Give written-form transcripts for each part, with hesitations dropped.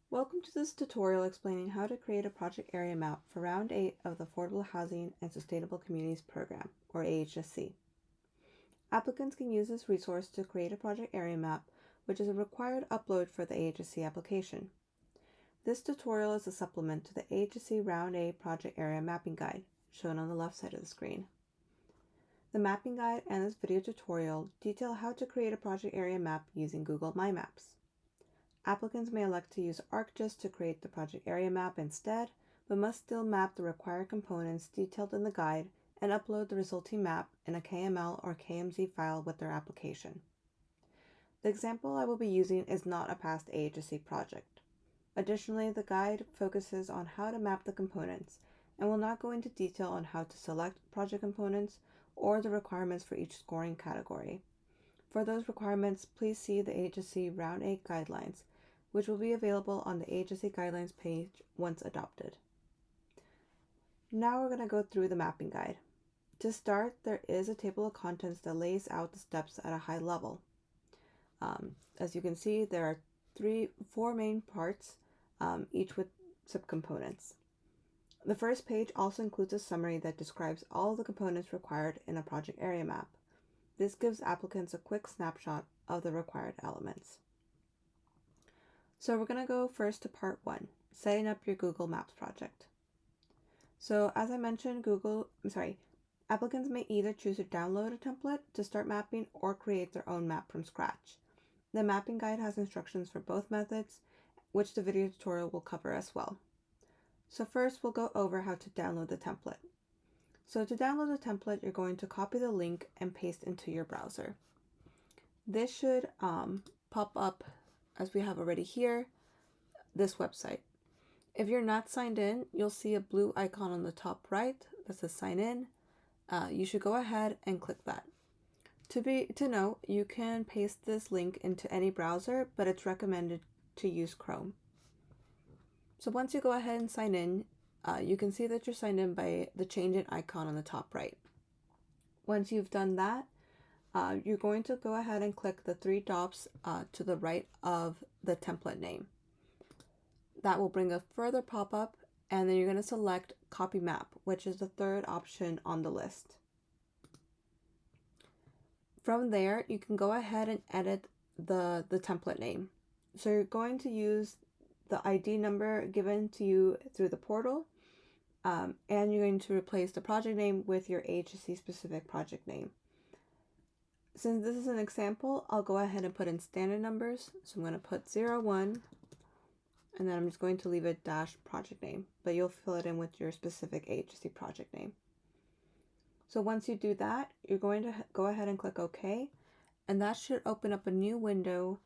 Welcome to this tutorial explaining how to create a project area map for Round 8 of the Affordable Housing and Sustainable Communities Program, or AHSC. Applicants can use this resource to create a project area map, which is a required upload for the AHSC application. This tutorial is a supplement to the AHSC Round 8 Project Area Mapping Guide, shown on the left side of the screen. The mapping guide and this video tutorial detail how to create a project area map using Google MyMaps. Applicants may elect to use ArcGIS to create the project area map instead, but must still map the required components detailed in the guide and upload the resulting map in a KML or KMZ file with their application. The example I will be using is not a past AHSC project. Additionally, the guide focuses on how to map the components and will not go into detail on how to select project components or the requirements for each scoring category. For those requirements, please see the AHSC Round 8 guidelines, which will be available on the AHSC guidelines page once adopted. Now we're going to go through the mapping guide. To start, there is a table of contents that lays out the steps at a high level. As you can see, there are four main parts, each with subcomponents. The first page also includes a summary that describes all the components required in a project area map. This gives applicants a quick snapshot of the required elements. So we're going to go first to part 1, setting up your Google Maps project. So as I mentioned, applicants may either choose to download a template to start mapping or create their own map from scratch. The mapping guide has instructions for both methods, which the video tutorial will cover as well. So first we'll go over how to download the template. So to download the template, you're going to copy the link and paste into your browser. This should pop up, as we have already here, this website. If you're not signed in, you'll see a blue icon on the top right that says sign in. You should go ahead and click that. To know, you can paste this link into any browser, but it's recommended to use Chrome. So once you go ahead and sign in, you can see that you're signed in by the change in icon on the top right. Once you've done that, you're going to go ahead and click the 3 dots to the right of the template name. That will bring a further pop-up, and then you're going to select Copy Map, which is the third option on the list. From there, you can go ahead and edit the template name. So you're going to use the ID number given to you through the portal, and you're going to replace the project name with your AHSC specific project name. Since this is an example, I'll go ahead and put in standard numbers. So I'm going to put 01, and then I'm just going to leave it -project name, but you'll fill it in with your specific AHSC project name. So once you do that, you're going to go ahead and click OK, and that should open up a new window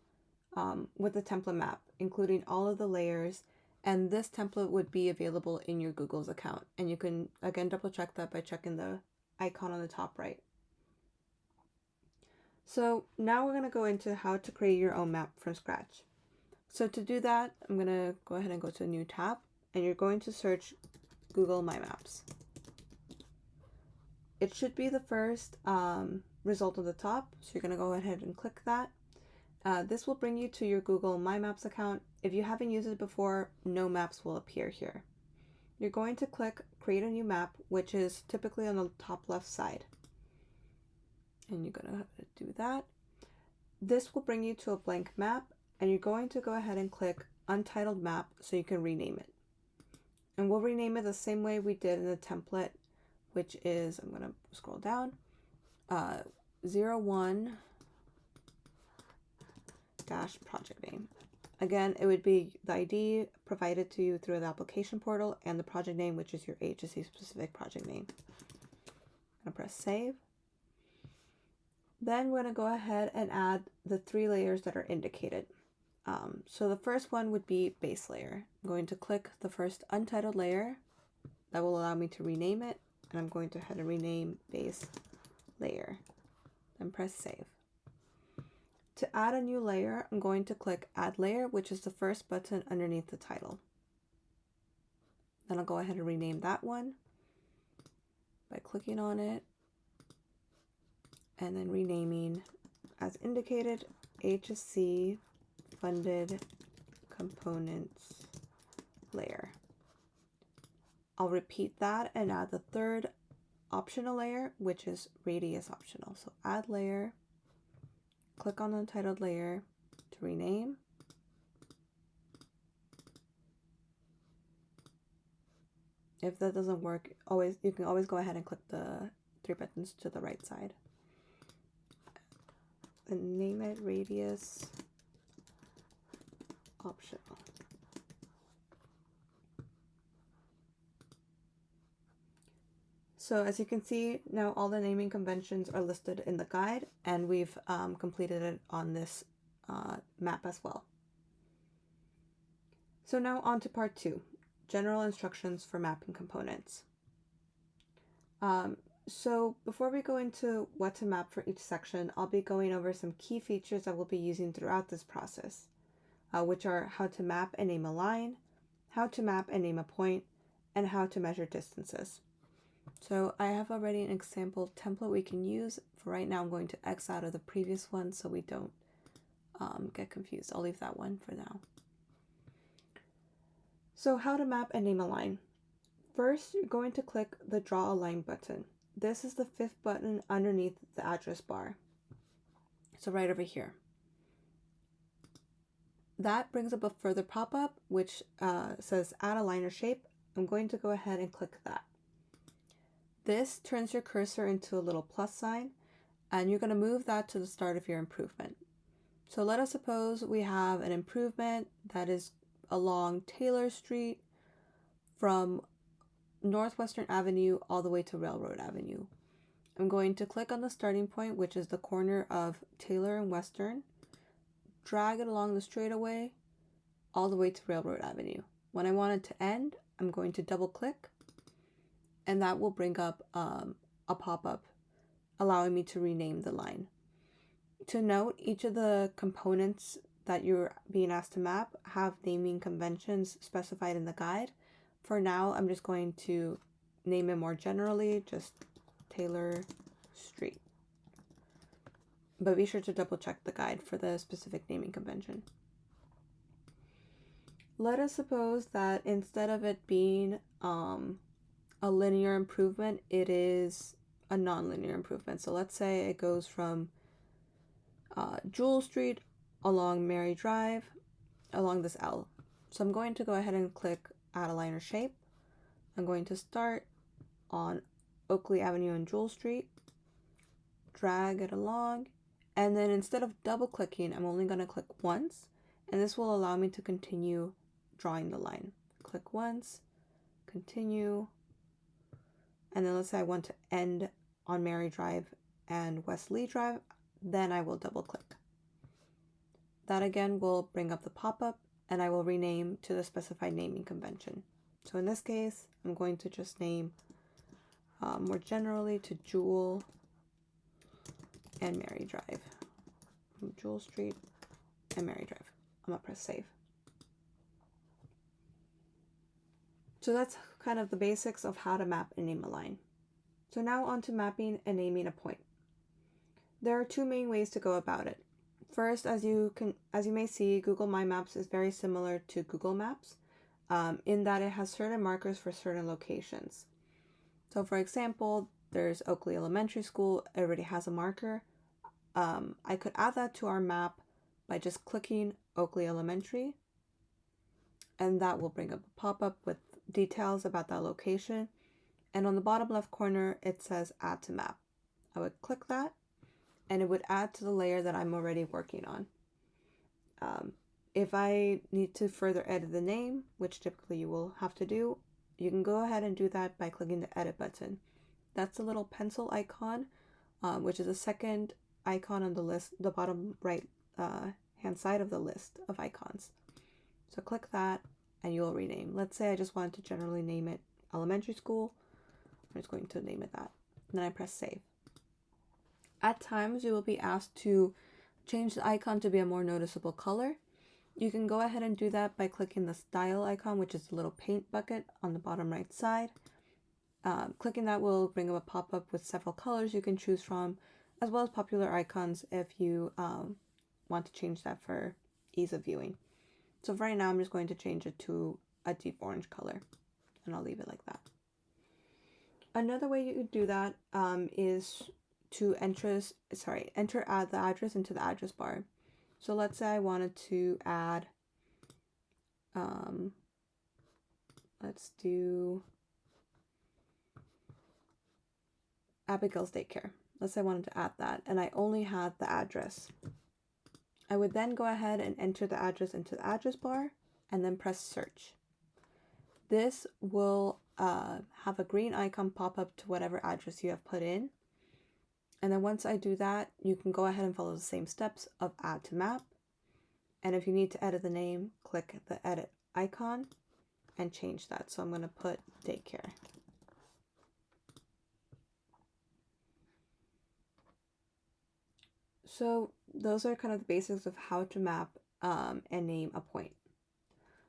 with the template map, including all of the layers, and this template would be available in your Google's account. And you can, again, double check that by checking the icon on the top right. So now we're going to go into how to create your own map from scratch. So to do that, I'm going to go ahead and go to a new tab, and you're going to search Google MyMaps. It should be the first result at the top, so you're going to go ahead and click that. This will bring you to your Google MyMaps account. If you haven't used it before, no maps will appear here. You're going to click Create a New Map, which is typically on the top left side. And you're going to do that. This will bring you to a blank map, and you're going to go ahead and click Untitled Map so you can rename it. And we'll rename it the same way we did in the template, which is, I'm going to scroll down, 01 project name. Again, it would be the ID provided to you through the application portal and the project name, which is your AHSC specific project name. I'm going to press save. Then we're going to go ahead and add the 3 layers that are indicated. So the first one would be base layer. I'm going to click the first untitled layer. That will allow me to rename it, and I'm going to go ahead and rename base layer. Then press save. To add a new layer, I'm going to click Add Layer, which is the first button underneath the title. Then I'll go ahead and rename that one by clicking on it and then renaming as indicated AHSC funded components layer. I'll repeat that and add the third optional layer, which is radius optional. So add layer, click on the untitled layer to rename. If that doesn't work, you can always go ahead and click the 3 buttons to the right side. And name it radius optional. So as you can see, now all the naming conventions are listed in the guide, and we've completed it on this map as well. So now on to part 2, general instructions for mapping components. So before we go into what to map for each section, I'll be going over some key features that we'll be using throughout this process, which are how to map and name a line, how to map and name a point, and how to measure distances. So I have already an example template we can use. For right now, I'm going to X out of the previous one so we don't get confused. I'll leave that one for now. So how to map and name a line. First, you're going to click the Draw a Line button. This is the 5th button underneath the address bar. So right over here. That brings up a further pop-up which says Add a Line or Shape. I'm going to go ahead and click that. This turns your cursor into a little plus sign, and you're going to move that to the start of your improvement. So let us suppose we have an improvement that is along Taylor Street from Northwestern Avenue all the way to Railroad Avenue. I'm going to click on the starting point, which is the corner of Taylor and Western, drag it along the straightaway all the way to Railroad Avenue. When I want it to end, I'm going to double click, and that will bring up a pop-up allowing me to rename the line. To note, each of the components that you're being asked to map have naming conventions specified in the guide. For now, I'm just going to name it more generally, just Taylor Street. But be sure to double check the guide for the specific naming convention. Let us suppose that instead of it being a linear improvement, it is a non-linear improvement. So let's say it goes from Jewel Street along Mary Drive along this L. So I'm going to go ahead and click Add a Line or Shape. I'm going to start on Oakley Avenue and Jewel Street, drag it along, and then instead of double clicking, I'm only going to click once, and this will allow me to continue drawing the line. Click once, continue, and then let's say I want to end on Mary Drive and West Lee Drive, then I will double click. That again will bring up the pop-up, and I will rename to the specified naming convention. So in this case, I'm going to just name more generally to Jewel and Mary Drive. Jewel Street and Mary Drive. I'm gonna press save. So that's kind of the basics of how to map and name a line. So now on to mapping and naming a point. There are 2 main ways to go about it. First, as you may see, Google MyMaps is very similar to Google Maps in that it has certain markers for certain locations. So for example, there's Oakley Elementary School, it already has a marker. I could add that to our map by just clicking Oakley Elementary, and that will bring up a pop-up with details about that location. And on the bottom left corner, it says Add to Map. I would click that, and it would add to the layer that I'm already working on. If I need to further edit the name, which typically you will have to do, you can go ahead and do that by clicking the Edit button. That's a little pencil icon, which is the second icon on the list, the bottom right hand side of the list of icons. So click that, and you'll rename. Let's say I just wanted to generally name it Elementary School. I'm just going to name it that. And then I press save. At times, you will be asked to change the icon to be a more noticeable color. You can go ahead and do that by clicking the style icon, which is the little paint bucket on the bottom right side. Clicking that will bring up a pop-up with several colors you can choose from, as well as popular icons if you want to change that for ease of viewing. So for right now, I'm just going to change it to a deep orange color, and I'll leave it like that. Another way you could do that is to enter the address into the address bar. So let's say I wanted to add, let's do Abigail's daycare. Let's say I wanted to add that, and I only had the address. I would then go ahead and enter the address into the address bar, and then press search. This will have a green icon pop up to whatever address you have put in. And then once I do that, you can go ahead and follow the same steps of add to map. And if you need to edit the name, click the edit icon and change that. So I'm going to put daycare. So those are kind of the basics of how to map and name a point.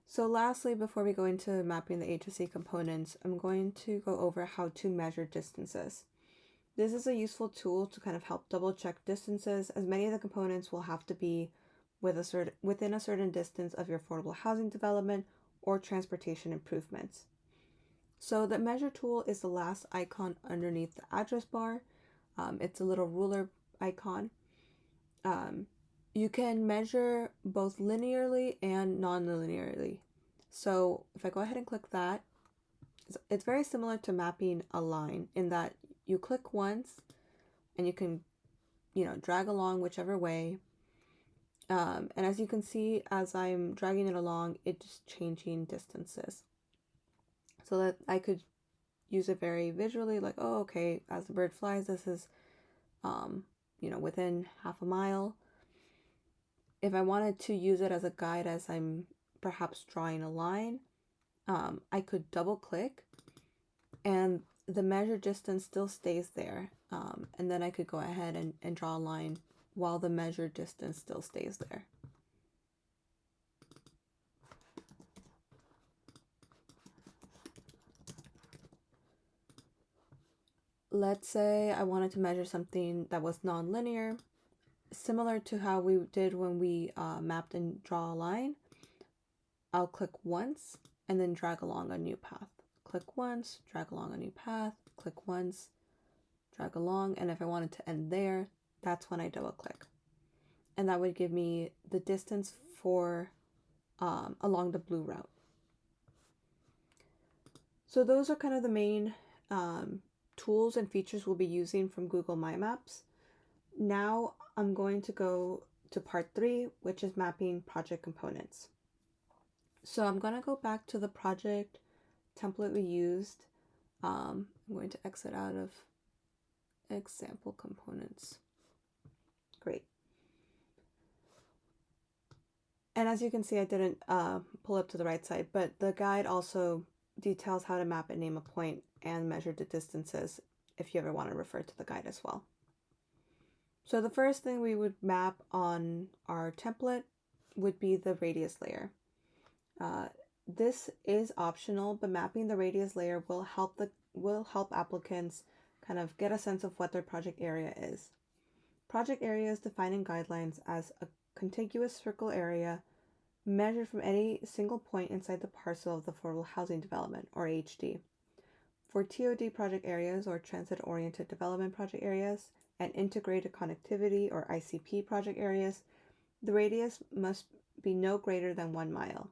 So lastly, before we go into mapping the AHSC components, I'm going to go over how to measure distances. This is a useful tool to kind of help double check distances, as many of the components will have to be within a certain distance of your affordable housing development or transportation improvements. So the measure tool is the last icon underneath the address bar. It's a little ruler icon. You can measure both linearly and non-linearly. So if I go ahead and click that, it's very similar to mapping a line in that you click once and you can, drag along whichever way. And as you can see, as I'm dragging it along, it's changing distances. So that I could use it very visually, like, oh, okay, as the bird flies, this is, within half a mile. If I wanted to use it as a guide as I'm perhaps drawing a line, I could double click and the measured distance still stays there. And then I could go ahead and draw a line while the measured distance still stays there. Let's say I wanted to measure something that was non-linear, similar to how we did when we mapped and draw a line. I'll click once and then drag along a new path. Click once, drag along a new path, click once, drag along, and if I wanted to end there, that's when I double click. And that would give me the distance for along the blue route. So those are kind of the main tools and features we'll be using from Google MyMaps. Now I'm going to go to part 3, which is mapping project components. So I'm going to go back to the project template we used. I'm going to exit out of example components. Great. And as you can see, I didn't pull up to the right side, but the guide also details how to map and name a point and measure the distances if you ever want to refer to the guide as well. So the first thing we would map on our template would be the radius layer. This is optional, but mapping the radius layer will help applicants kind of get a sense of what their project area is. Project area is defined in guidelines as a contiguous circle area measured from any single point inside the parcel of the affordable housing development, or HD. For TOD project areas, or transit-oriented development project areas, and integrated connectivity, or ICP project areas, the radius must be no greater than 1 mile.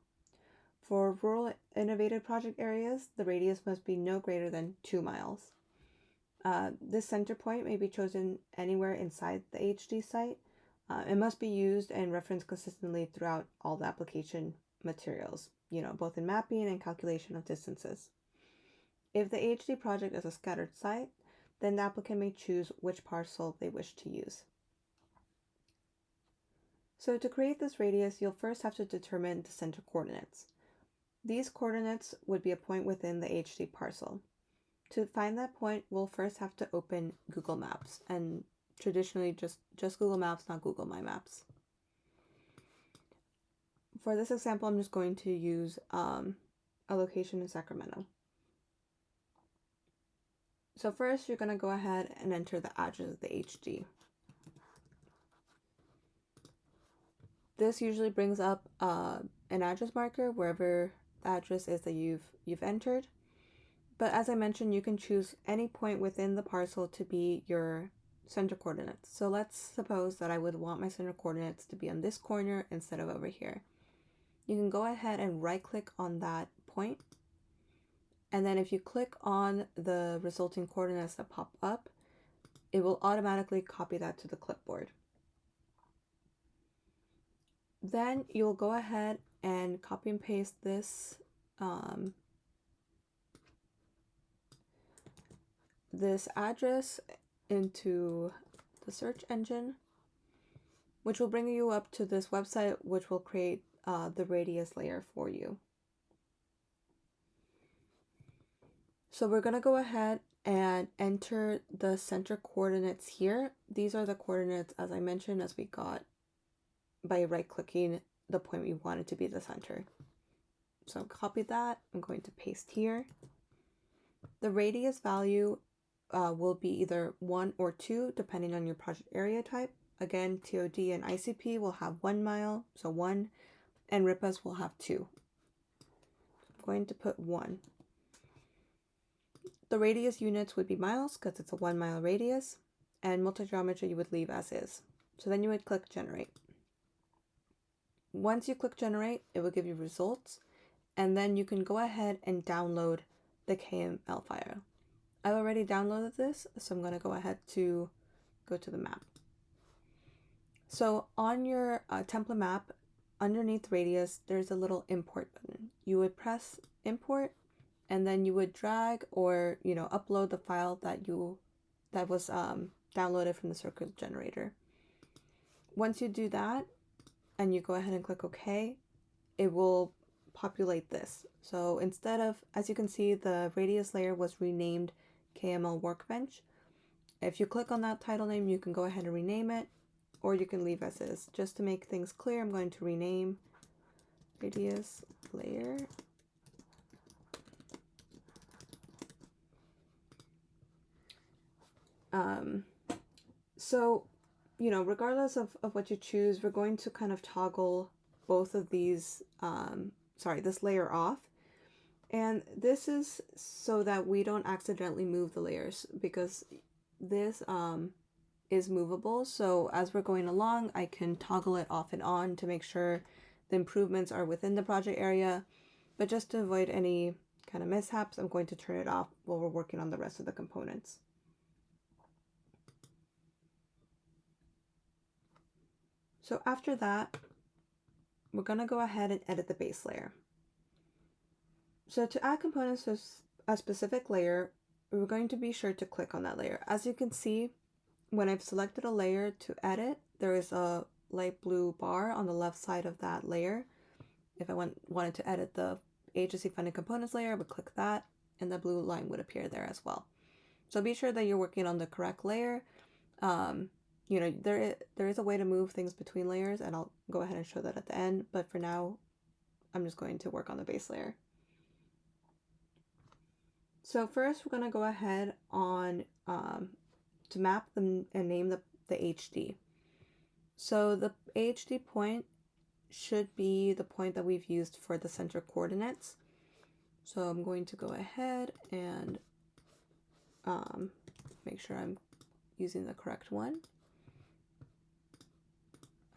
For rural innovative project areas, the radius must be no greater than 2 miles. This center point may be chosen anywhere inside the HD site. It must be used and referenced consistently throughout all the application materials, both in mapping and calculation of distances. If the HD project is a scattered site, then the applicant may choose which parcel they wish to use. So to create this radius, you'll first have to determine the center coordinates. These coordinates would be a point within the HD parcel. To find that point, we'll first have to open Google Maps, and traditionally just Google Maps, not Google My Maps. For this example, I'm just going to use a location in Sacramento. So first, you're going to go ahead and enter the address of the HD. This usually brings up an address marker wherever the address is that you've entered. But as I mentioned, you can choose any point within the parcel to be your center coordinates. So let's suppose that I would want my center coordinates to be on this corner instead of over here. You can go ahead and right click on that point. And then if you click on the resulting coordinates that pop up, it will automatically copy that to the clipboard. Then you'll go ahead and copy and paste this this address into the search engine, which will bring you up to this website, which will create the radius layer for you. So we're going to go ahead and enter the center coordinates here. These are the coordinates, as I mentioned, as we got by right-clicking the point we wanted to be the center. So copy that. I'm going to paste here. The radius value will be either 1 or 2, depending on your project area type. Again, TOD and ICP will have 1 mile, so 1, and RIPAs will have 2. I'm going to put 1. The radius units would be miles because it's a 1 mile radius, and multi-geometry you would leave as is. So then you would click generate. Once you click generate, it will give you results, and then you can go ahead and download the KML file. I've already downloaded this, so I'm going to go ahead to go to the map. So on your template map, underneath radius, there's a little import button. You would press import, and then you would drag or upload the file that was downloaded from the circuit generator. Once you do that, and you go ahead and click OK, it will populate this. So instead of, as you can see, the radius layer was renamed KML Workbench. If you click on that title name, you can go ahead and rename it, or you can leave as is. Just to make things clear, I'm going to rename radius layer. So, regardless of what you choose, we're going to kind of toggle both of these, this layer off. And this is so that we don't accidentally move the layers, because this is movable. So as we're going along, I can toggle it off and on to make sure the improvements are within the project area. But just to avoid any kind of mishaps, I'm going to turn it off while we're working on the rest of the components. So after that, we're going to go ahead and edit the base layer. So to add components to a specific layer, we're going to be sure to click on that layer. As you can see, when I've selected a layer to edit, there is a light blue bar on the left side of that layer. If I wanted to edit the AHSC funded components layer, I would click that, and the blue line would appear there as well. So be sure that you're working on the correct layer. There is a way to move things between layers, and I'll go ahead and show that at the end. But for now, I'm just going to work on the base layer. So first, we're going to go ahead on to map them and name the HD. So the HD point should be the point that we've used for the center coordinates. So I'm going to go ahead and make sure I'm using the correct one.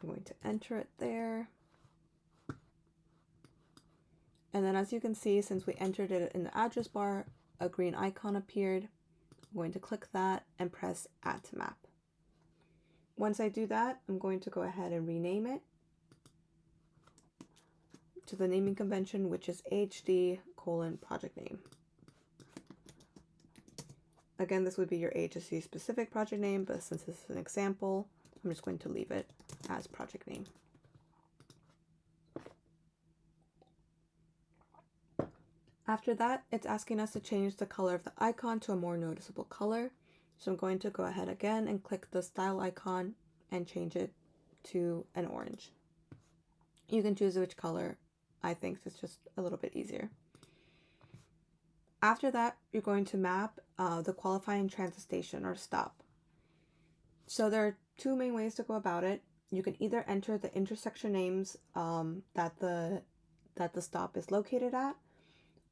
I'm going to enter it there. And then as you can see, since we entered it in the address bar, a green icon appeared. I'm going to click that and press Add to Map. Once I do that, I'm going to go ahead and rename it to the naming convention, which is HD:project name. Again, this would be your AHSC specific project name, but since this is an example, I'm just going to leave it as project name. After that, it's asking us to change the color of the icon to a more noticeable color. So I'm going to go ahead again and click the style icon and change it to an orange. You can choose which color. I think it's just a little bit easier. After that, you're going to map the qualifying transit station or stop. So there are two main ways to go about it. You can either enter the intersection names that the that the stop is located at.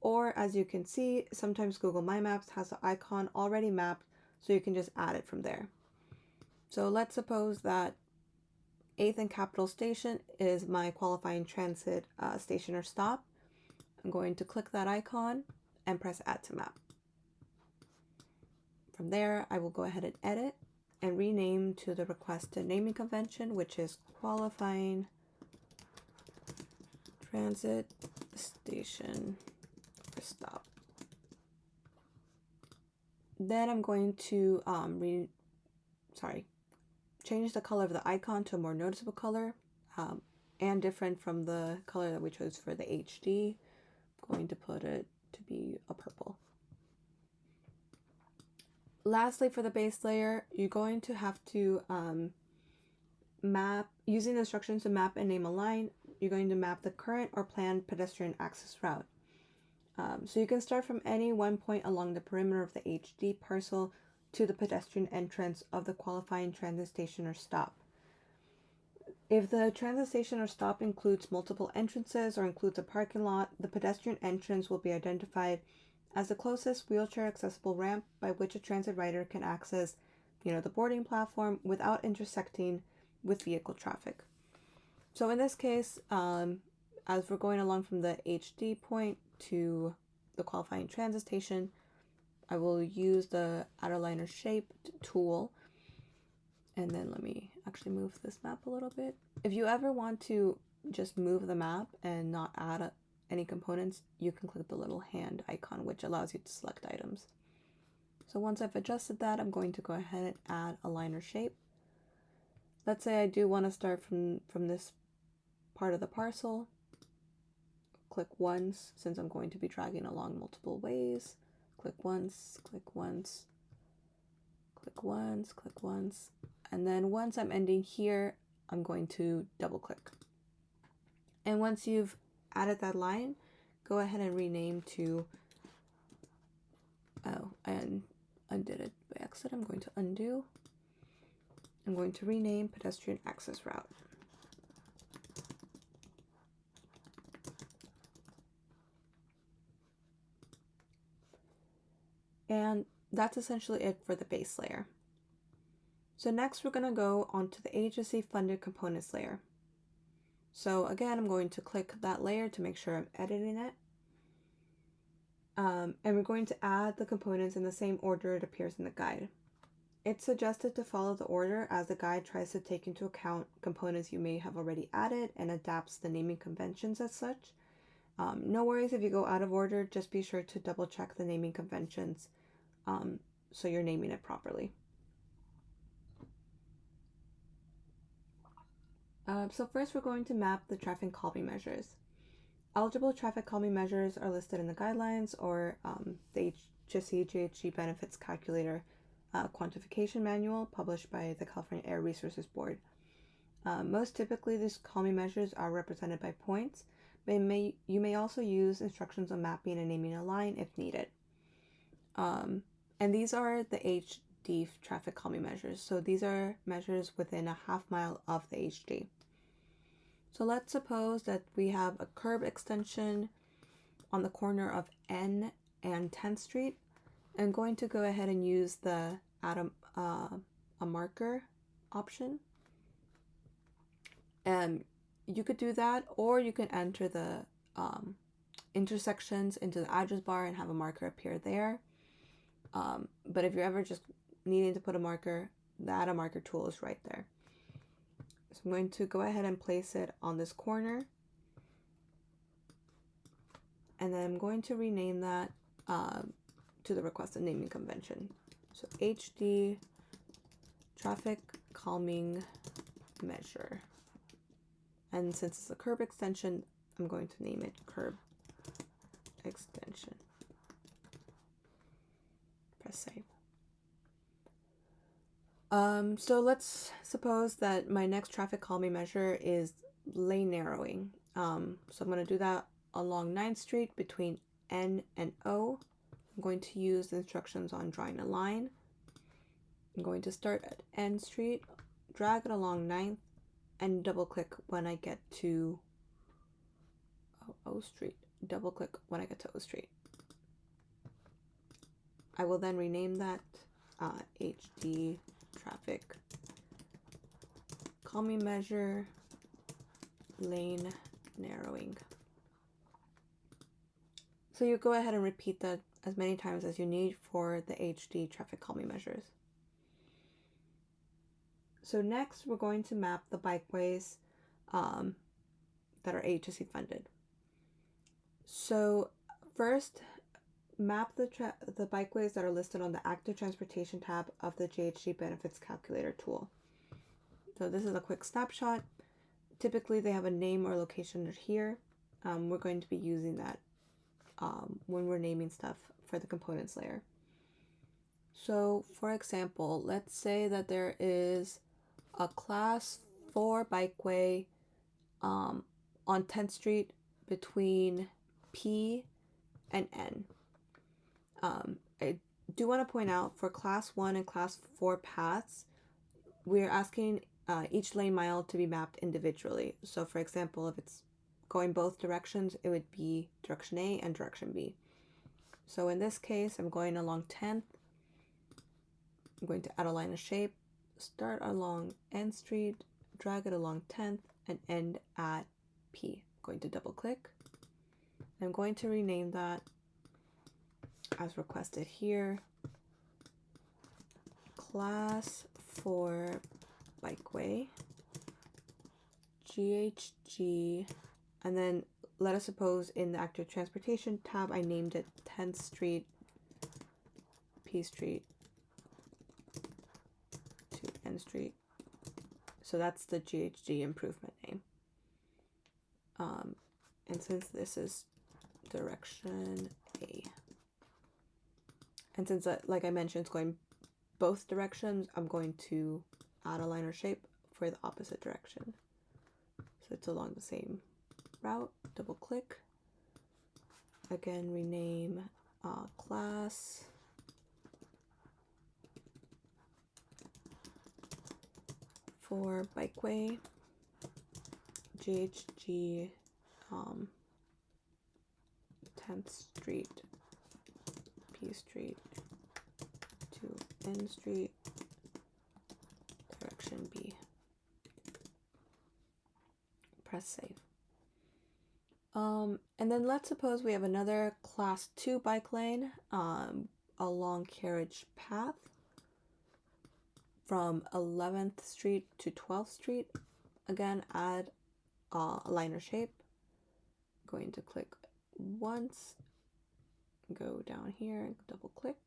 Or as you can see, sometimes Google My Maps has the icon already mapped, so you can just add it from there. So let's suppose that 8th and Capitol Station is my qualifying transit station or stop. I'm going to click that icon and press Add to Map. From there, I will go ahead and edit and rename to the requested naming convention, which is qualifying transit station or stop. Then I'm going to change the color of the icon to a more noticeable color and different from the color that we chose for the HD. I'm going to put it to be a purple. Lastly, for the base layer, you're going to have to map, using the instructions to map and name a line, you're going to map the current or planned pedestrian access route. So you can start from any one point along the perimeter of the HD parcel to the pedestrian entrance of the qualifying transit station or stop. If the transit station or stop includes multiple entrances or includes a parking lot, the pedestrian entrance will be identified as the closest wheelchair accessible ramp by which a transit rider can access, the boarding platform without intersecting with vehicle traffic. So in this case, as we're going along from the HD point to the qualifying transit station, I will use the outerliner shaped tool. And then let me actually move this map a little bit. If you ever want to just move the map and not add any components, you can click the little hand icon, which allows you to select items. So once I've adjusted that, I'm going to go ahead and add a liner shape. Let's say I do want to start from this part of the parcel. Click once, since I'm going to be dragging along multiple ways. Click once, click once, click once, click once. And then once I'm ending here, I'm going to double click. And once you've added that line, go ahead and rename to, I undid it by accident. I'm going to undo. I'm going to rename pedestrian access route. And that's essentially it for the base layer. So next we're going to go onto the AHSC funded components layer. So again, I'm going to click that layer to make sure I'm editing it. And we're going to add the components in the same order it appears in the guide. It's suggested to follow the order as the guide tries to take into account components you may have already added and adapts the naming conventions as such. No worries if you go out of order, just be sure to double check the naming conventions so you're naming it properly. So first we're going to map the traffic calming measures. Eligible traffic calming measures are listed in the guidelines or the AHSC GHG benefits calculator quantification manual published by the California Air Resources Board. Most typically, these calming measures are represented by points, but you may also use instructions on mapping and naming a line if needed. And these are the HD traffic calming measures. So these are measures within a half mile of the HD. So let's suppose that we have a curb extension on the corner of N and 10th Street. I'm going to go ahead and use the add a marker option. And you could do that, or you can enter the intersections into the address bar and have a marker appear there. But if you're ever just needing to put a marker, the add a marker tool is right there. So I'm going to go ahead and place it on this corner. And then I'm going to rename that to the requested naming convention. So HD traffic calming measure. And since it's a curb extension, I'm going to name it curb extension. Press save. So let's suppose that my next traffic calming measure is lane narrowing. So I'm going to do that along 9th Street between N and O. I'm going to use the instructions on drawing a line. I'm going to start at N Street, drag it along 9th, and double click when I get to O Street. Double click when I get to O Street. I will then rename that HD traffic calming measure lane narrowing. So you go ahead and repeat that as many times as you need for the HD traffic calming measures. So next we're going to map the bikeways that are AHSC funded. So first, map the bikeways that are listed on the Active Transportation tab of the GHG Benefits Calculator tool. So this is a quick snapshot. Typically they have a name or location here. We're going to be using that when we're naming stuff for the components layer. So for example, let's say that there is a class 4 bikeway on 10th Street between P and N. I do want to point out for class 1 and class 4 paths, we're asking each lane mile to be mapped individually. So for example, if it's going both directions, it would be direction A and direction B. So in this case, I'm going along 10th. I'm going to add a line of shape, start along N Street, drag it along 10th, and end at P. I'm going to double click. I'm going to rename that as requested here, class 4 bikeway, GHG, and then let us suppose in the Active Transportation tab, I named it 10th Street, P Street to N Street. So that's the GHG improvement name. And since this is direction A, and since like I mentioned, it's going both directions, I'm going to add a line or shape for the opposite direction. So it's along the same route, double click. Again, rename class for bikeway, GHG 10th Street, P Street to N Street, direction B. Press save. And then let's suppose we have another class 2 bike lane along carriage path from 11th Street to 12th Street. Again, add a line or shape. I'm going to click once, go down here and double click.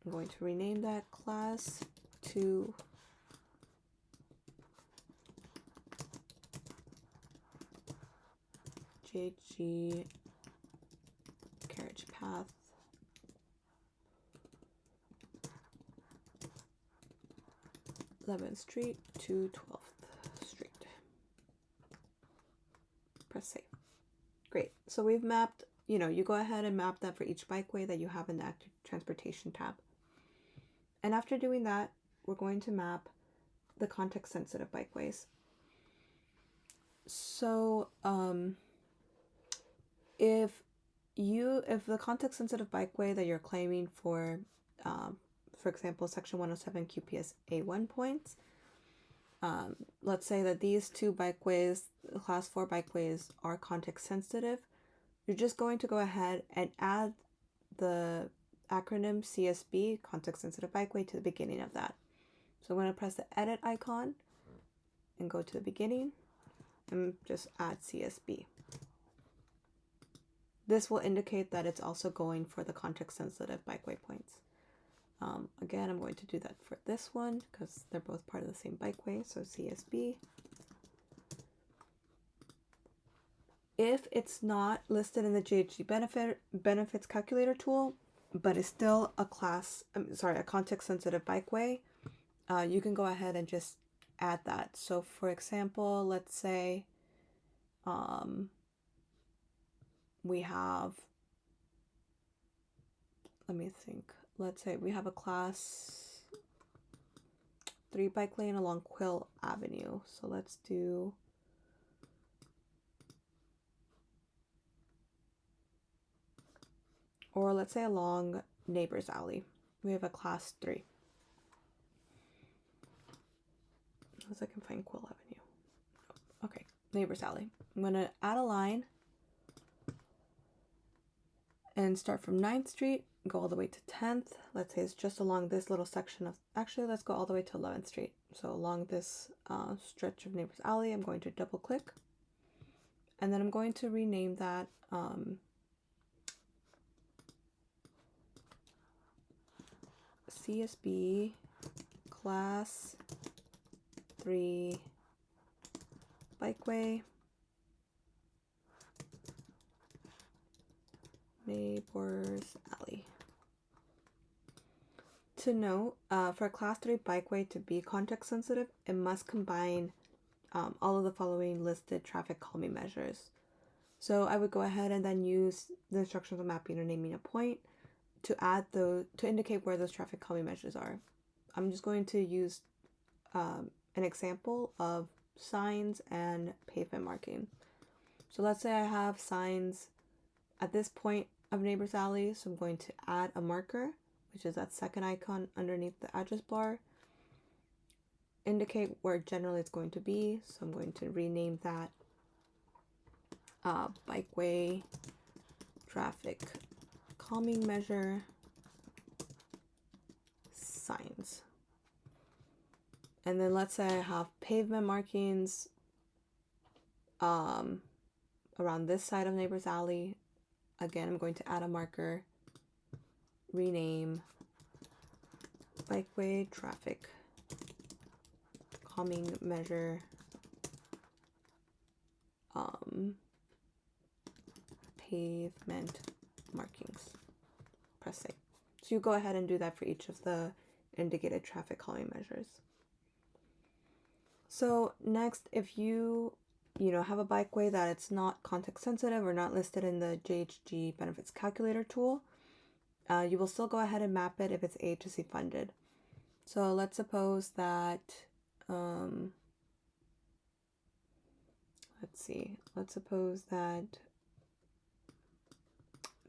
I'm going to rename that class 2 GHG carriage path 11th Street to 12th Street. Press save. Great. So we've mapped, you go ahead and map that for each bikeway that you have in the Active Transportation tab. And after doing that, we're going to map the context sensitive bikeways. So if the context sensitive bikeway that you're claiming for example, section 107 QPS A1 points, let's say that these two bikeways, class 4 bikeways, are context sensitive, you're just going to go ahead and add the acronym CSB, context sensitive bikeway, to the beginning of that. So I'm going to press the edit icon and go to the beginning and just add CSB. This will indicate that it's also going for the context sensitive bikeway points. Again, I'm going to do that for this one because they're both part of the same bikeway, so CSB. If it's not listed in the GHG benefits calculator tool, but is still a context sensitive bikeway, you can go ahead and just add that. So for example, let's say we have, let's say we have a class 3 bike lane along Quill Avenue. So let's do or let's say along Neighbors Alley. We have a class 3. Unless I can find Quill Avenue. Okay, Neighbors Alley. I'm going to add a line and start from 9th Street, go all the way to 10th. Let's say it's just along this little section of, actually let's go all the way to 11th Street. So along this stretch of Neighbors Alley, I'm going to double click. And then I'm going to rename that CSB Class 3 Bikeway Neighbors Alley. To note, for a Class 3 bikeway to be context sensitive, it must combine all of the following listed traffic calming measures. So I would go ahead and then use the instructions on mapping or naming a point to add those, to indicate where those traffic calming measures are. I'm just going to use an example of signs and pavement marking. So let's say I have signs at this point of Neighbors Alley, so I'm going to add a marker, which is that second icon underneath the address bar, indicate where generally it's going to be. So I'm going to rename that bikeway traffic calming measure signs. And then let's say I have pavement markings around this side of Neighbors Alley. Again, I'm going to add a marker, rename bikeway traffic calming measure pavement markings. Press save. So you go ahead and do that for each of the indicated traffic calming measures. So next, if you have a bikeway that it's not context sensitive or not listed in the JHG benefits calculator tool, you will still go ahead and map it if it's AHSC funded. So let's suppose that, let's suppose that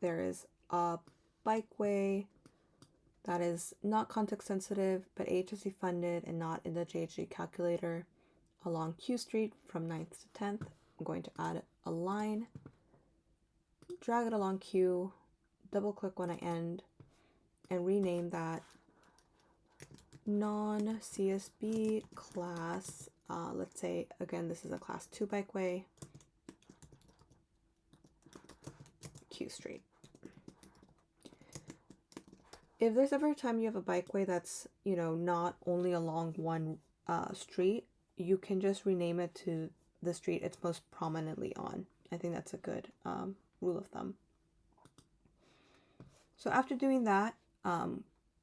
there is a bikeway that is not context sensitive but AHSC funded and not in the JHG calculator along Q Street from 9th to 10th. I'm going to add a line, drag it along Q, double click when I end, and rename that non-CSB class, let's say, again, this is a class 2 bikeway, Q Street. If there's ever a time you have a bikeway that's, not only along one street, you can just rename it to the street it's most prominently on. I think that's a good rule of thumb. So after doing that,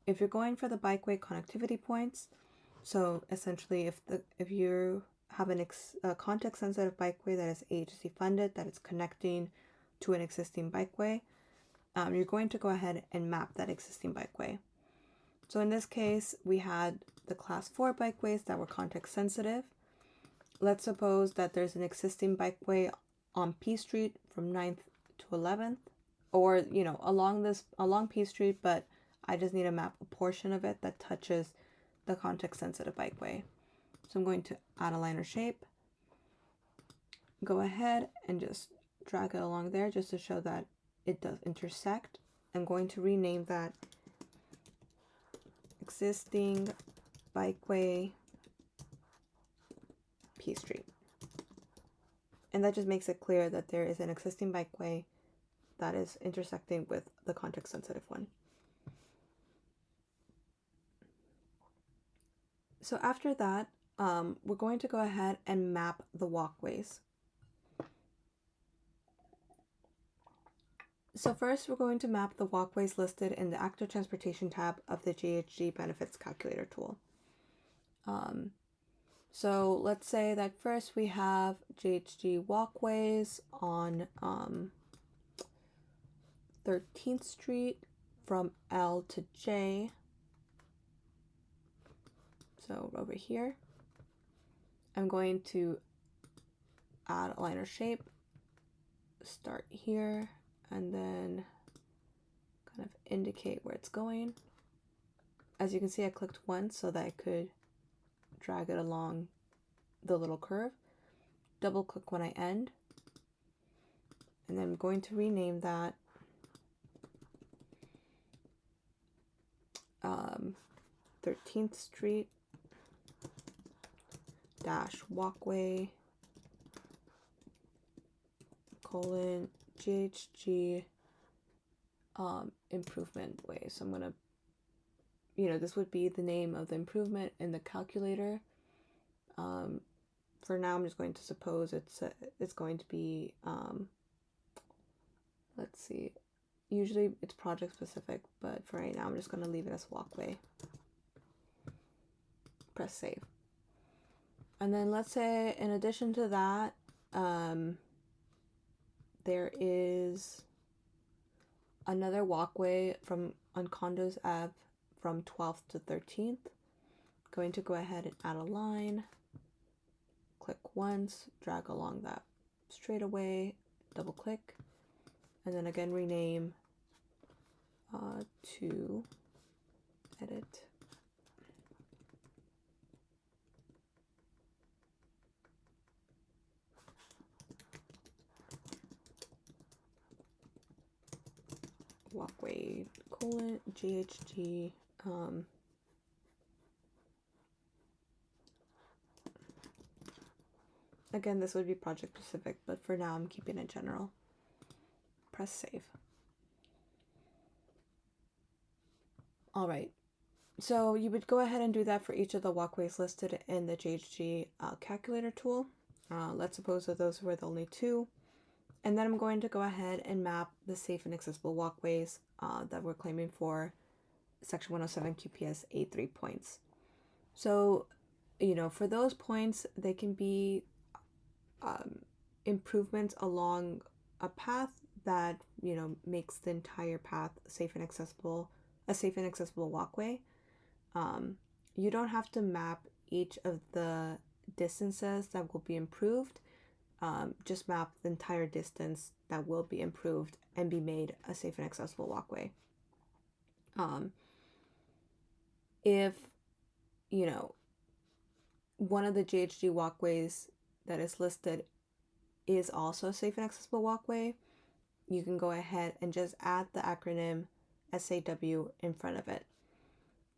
if you're going for the bikeway connectivity points, so essentially if you have a context sensitive bikeway that is AHSC funded, that it's connecting to an existing bikeway, you're going to go ahead and map that existing bikeway. So in this case, we had the class 4 bikeways that were context sensitive. Let's suppose that there's an existing bikeway on P Street from 9th to 11th, or, along P Street, but I just need to map a portion of it that touches the context sensitive bikeway. So I'm going to add a line or shape, go ahead and just drag it along there just to show that it does intersect. I'm going to rename that existing bikeway P Street. And that just makes it clear that there is an existing bikeway that is intersecting with the context sensitive one. So after that, we're going to go ahead and map the walkways. So first, we're going to map the walkways listed in the Active Transportation tab of the JHG Benefits Calculator tool. So let's say that first we have JHG Walkways on 13th Street from L to J. So over here, I'm going to add a line or shape, start here, and then kind of indicate where it's going. As you can see, I clicked once so that I could drag it along the little curve. Double click when I end. And then I'm going to rename that 13th Street - Walkway GHG improvement way. So I'm gonna, this would be the name of the improvement in the calculator. For now, I'm just going to suppose it's going to be, let's see, usually it's project specific, but for right now, I'm just going to leave it as walkway. Press save. And then let's say, in addition to that, there is another walkway on Condos Ave from 12th to 13th. Going to go ahead and add a line. Click once, drag along that straightaway, double click, and then again rename to edit. Walkway GHG again, this would be project specific, but for now I'm keeping it general. Press save. All right, so you would go ahead and do that for each of the walkways listed in the GHG calculator tool. Let's suppose that those were the only two. And then I'm going to go ahead and map the safe and accessible walkways that we're claiming for Section 107 QPS A3 points. So, for those points, they can be improvements along a path that, makes the entire path a safe and accessible walkway. You don't have to map each of the distances that will be improved. Just map the entire distance that will be improved and be made a safe and accessible walkway. If, one of the GHG walkways that is listed is also a safe and accessible walkway, you can go ahead and just add the acronym SAW in front of it.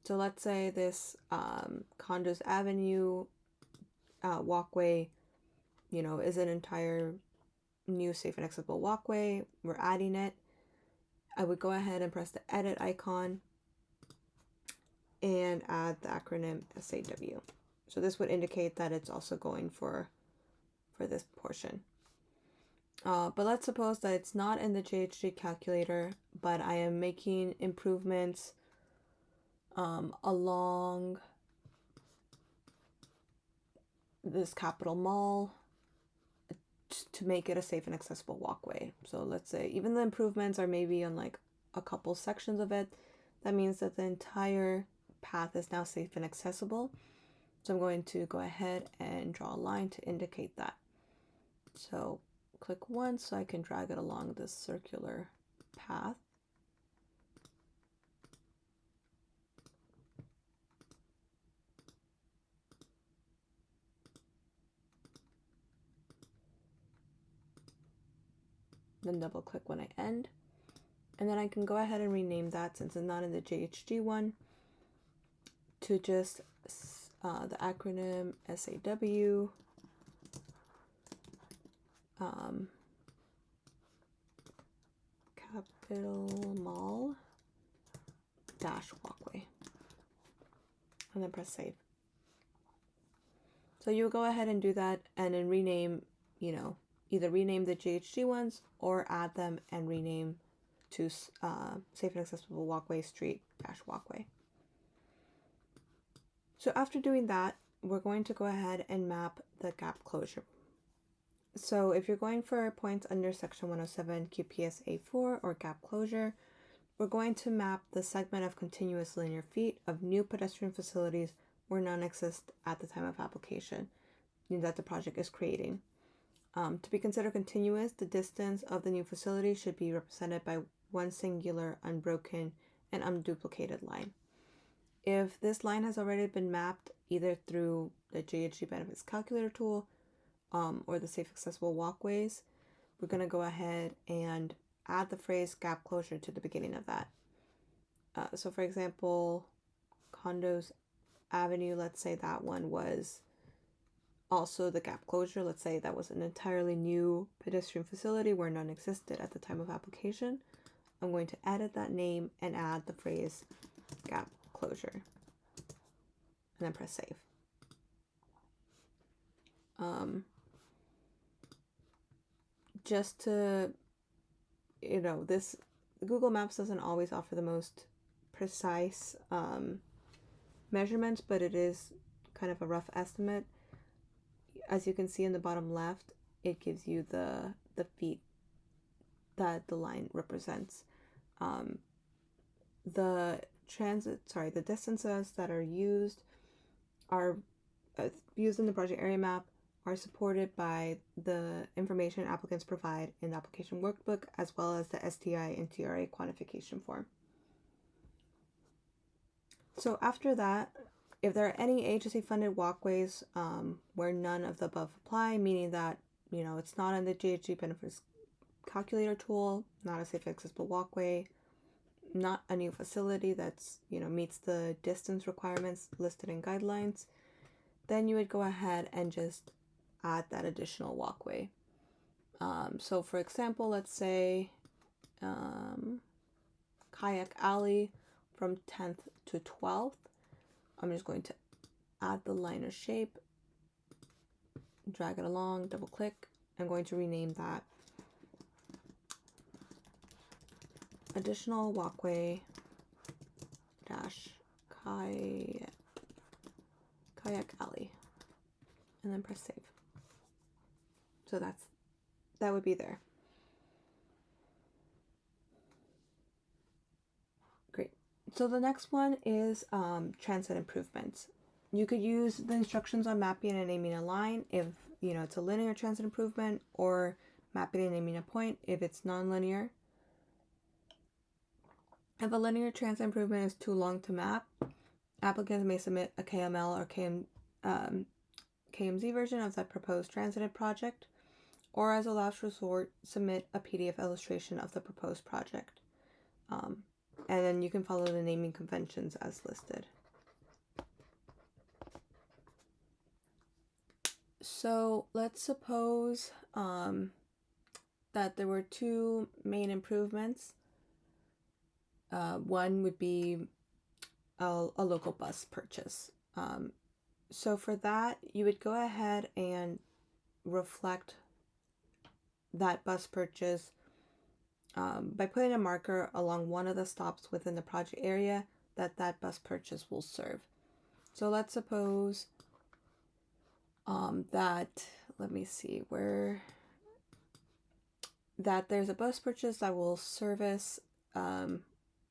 So let's say this Condos Avenue walkway is an entire new safe and accessible walkway. We're adding it. I would go ahead and press the edit icon and add the acronym SAW. So this would indicate that it's also going for this portion. But let's suppose that it's not in the GHG calculator, but I am making improvements along this Capitol Mall to make it a safe and accessible walkway. So let's say even the improvements are maybe on like a couple sections of it. That means that the entire path is now safe and accessible. So I'm going to go ahead and draw a line to indicate that. So click once so I can drag it along this circular path. Then double click when I end. And then I can go ahead and rename that, since it's not in the GHG one, to just the acronym SAW Capitol Mall -walkway, and then press save. So you'll go ahead and do that and then rename, either rename the GHG ones or add them and rename to safe and accessible walkway street -walkway. So after doing that, we're going to go ahead and map the gap closure. So if you're going for points under Section 107 QPS A4 or gap closure, we're going to map the segment of continuous linear feet of new pedestrian facilities where none exist at the time of application that the project is creating. To be considered continuous, the distance of the new facility should be represented by one singular, unbroken, and unduplicated line. If this line has already been mapped either through the GHG benefits calculator tool or the safe accessible walkways, we're going to go ahead and add the phrase gap closure to the beginning of that. So for example, Condos Avenue, let's say that one was also the gap closure. Let's say that was an entirely new pedestrian facility where none existed at the time of application. I'm going to edit that name and add the phrase gap closure. And then press save. Just to, Google Maps doesn't always offer the most precise measurements, but it is kind of a rough estimate. As you can see in the bottom left, it gives you the feet that the line represents. The distances that are used in the project area map are supported by the information applicants provide in the application workbook, as well as the STI and TRA quantification form. So after that, if there are any AHSC funded walkways where none of the above apply, meaning that, it's not in the GHG benefits calculator tool, not a safe accessible walkway, not a new facility that's, meets the distance requirements listed in guidelines, then you would go ahead and just add that additional walkway. So for example, let's say Kayak Alley from 10th to 12th. I'm just going to add the liner shape, drag it along, double click. I'm going to rename that additional walkway dash kayak alley, and then press save. So that would be there. Great. So the next one is transit improvements. You could use the instructions on mapping and naming a line if it's a linear transit improvement, or mapping and naming a point if it's non-linear. If a linear transit improvement is too long to map, applicants may submit a KML or KMZ version of the proposed transited project, or as a last resort, submit a PDF illustration of the proposed project. And then you can follow the naming conventions as listed. So let's suppose that there were two main improvements. One would be a local bus purchase. So for that, you would go ahead and reflect that bus purchase by putting a marker along one of the stops within the project area that bus purchase will serve. So let's suppose that there's a bus purchase that will service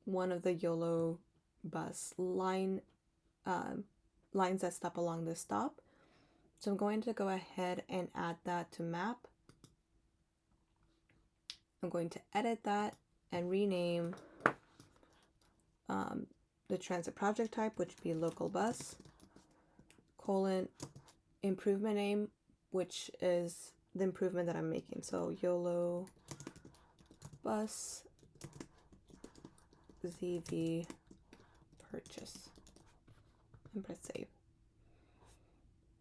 one of the YOLO bus lines that stop along this stop. So I'm going to go ahead and add that to map. I'm going to edit that and rename the transit project type, which would be local bus, improvement name, which is the improvement that I'm making. So YOLO bus ZV purchase, and press save.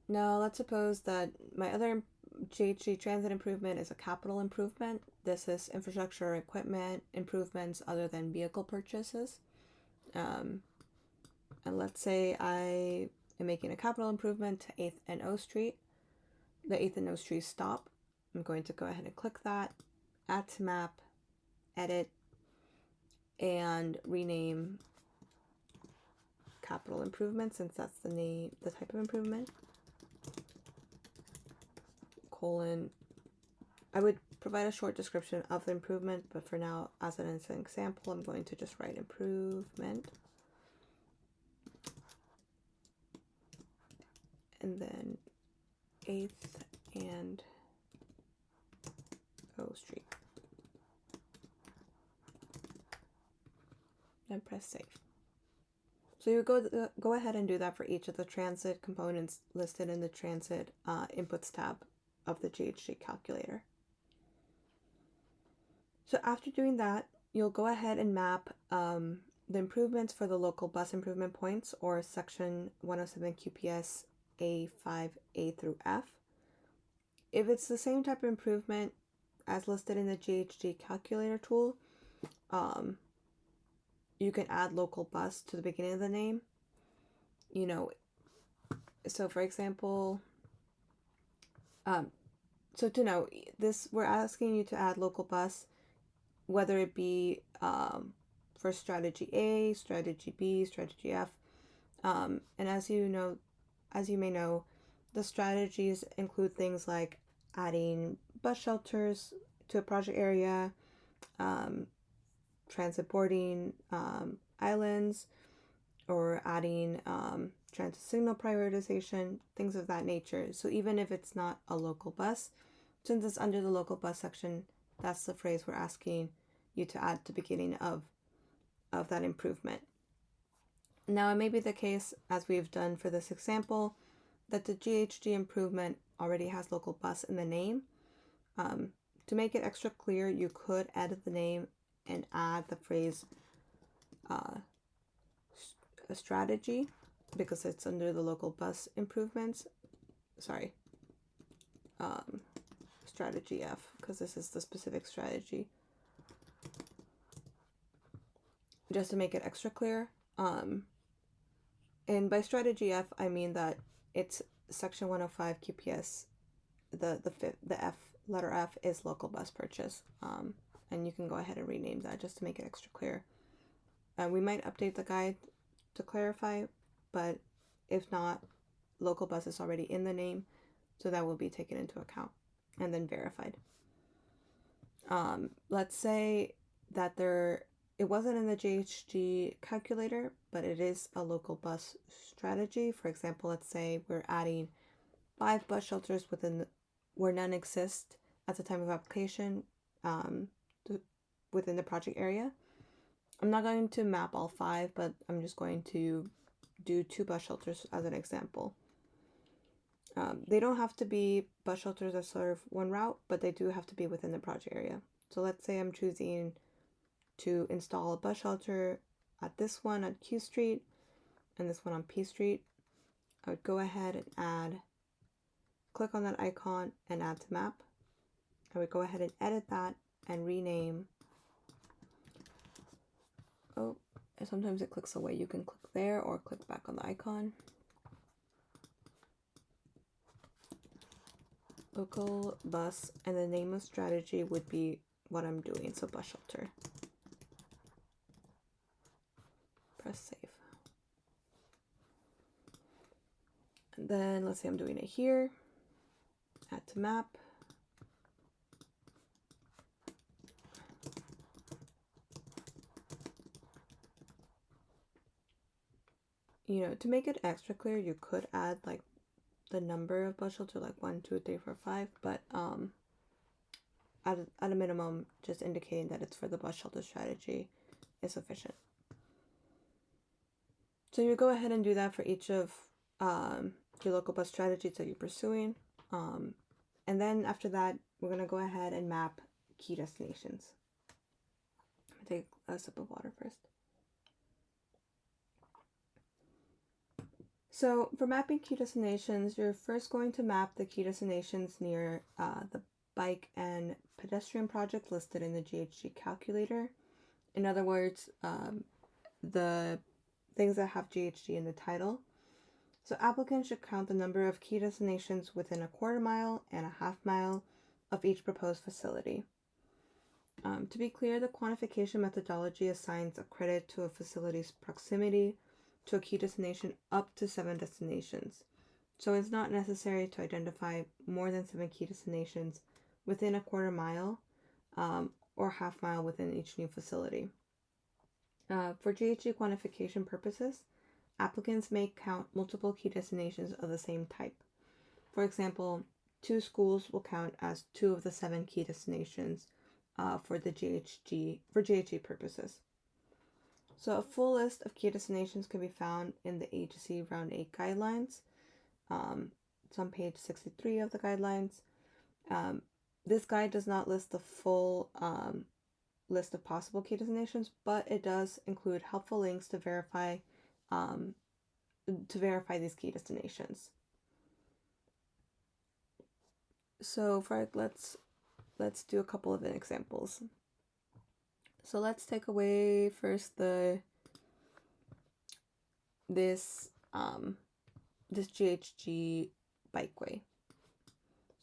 Now let's suppose that my other GHG transit improvement is a capital improvement. This is infrastructure or equipment improvements other than vehicle purchases. And let's say I am making a capital improvement to 8th and O Street, the 8th and O Street stop. I'm going to go ahead and click that, add to map, edit, and rename capital improvement, since that's the type of improvement. I would provide a short description of the improvement, but for now, as an example, I'm going to just write improvement. And then 8th and Go Street. And press save. So you go ahead and do that for each of the transit components listed in the transit inputs tab of the GHG calculator. So after doing that, you'll go ahead and map the improvements for the local bus improvement points, or section 107 QPS A5A through F. If it's the same type of improvement as listed in the GHG calculator tool, you can add local bus to the beginning of the name. You know, so for example, so to know this, we're asking you to add local bus, whether it be for strategy A, strategy B, strategy F. And as you may know, the strategies include things like adding bus shelters to a project area, transit boarding islands, or adding transit signal prioritization, things of that nature. So even if it's not a local bus, since it's under the local bus section, that's the phrase we're asking you to add to the beginning of that improvement. Now, it may be the case, as we've done for this example, that the GHG improvement already has local bus in the name. To make it extra clear, you could edit the name and add the phrase a strategy, because it's under the local bus improvements. Sorry, strategy F, because this is the specific strategy. Just to make it extra clear. And by strategy F, I mean that it's section 105 QPS. The F, letter F, is local bus purchase. And you can go ahead and rename that just to make it extra clear. We might update the guide to clarify, but if not, local bus is already in the name, so that will be taken into account and then verified. Let's say that it wasn't in the GHG calculator, but it is a local bus strategy. For example, let's say we're adding 5 bus shelters where none exist at the time of application within the project area. I'm not going to map all 5, but I'm just going to do 2 bus shelters as an example. They don't have to be bus shelters that serve one route, but they do have to be within the project area. So let's say I'm choosing to install a bus shelter at this one at Q Street and this one on P Street. I would go ahead and click on that icon and add to map. I would go ahead and edit that and rename. Oh, sometimes it clicks away. You can click there or click back on the icon. Local bus, and the name of strategy would be what I'm doing, so bus shelter. Press save. And then let's say I'm doing it here. Add to map. To make it extra clear, you could add like the number of bus shelter, like 1, 2, 3, 4, 5, but at a minimum, just indicating that it's for the bus shelter strategy is sufficient. So you go ahead and do that for each of your local bus strategies that you're pursuing. And then after that, we're going to go ahead and map key destinations. I'm going to take a sip of water first. So for mapping key destinations, you're first going to map the key destinations near the bike and pedestrian project listed in the GHG calculator. In other words, the things that have GHG in the title. So applicants should count the number of key destinations within a quarter mile and a half mile of each proposed facility. To be clear, the quantification methodology assigns a credit to a facility's proximity to a key destination up to 7 destinations. So it's not necessary to identify more than 7 key destinations within a quarter mile or half mile within each new facility. For GHG quantification purposes, applicants may count multiple key destinations of the same type. For example, 2 schools will count as 2 of the 7 key destinations for GHG purposes. So a full list of key destinations can be found in the AHSC Round 8 guidelines. It's on page 63 of the guidelines. This guide does not list the full list of possible key destinations, but it does include helpful links to verify these key destinations. So let's do a couple of examples. So let's take away first this GHG bikeway.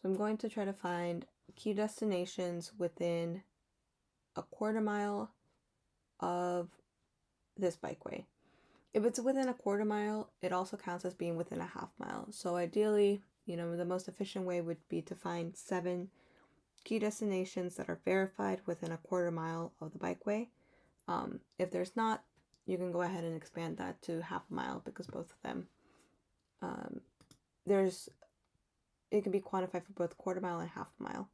So I'm going to try to find key destinations within a quarter mile of this bikeway. If it's within a quarter mile, it also counts as being within a half mile. So ideally, the most efficient way would be to find 7 key destinations that are verified within a quarter mile of the bikeway. If there's not, you can go ahead and expand that to half a mile, because both of them, it can be quantified for both quarter mile and half a mile.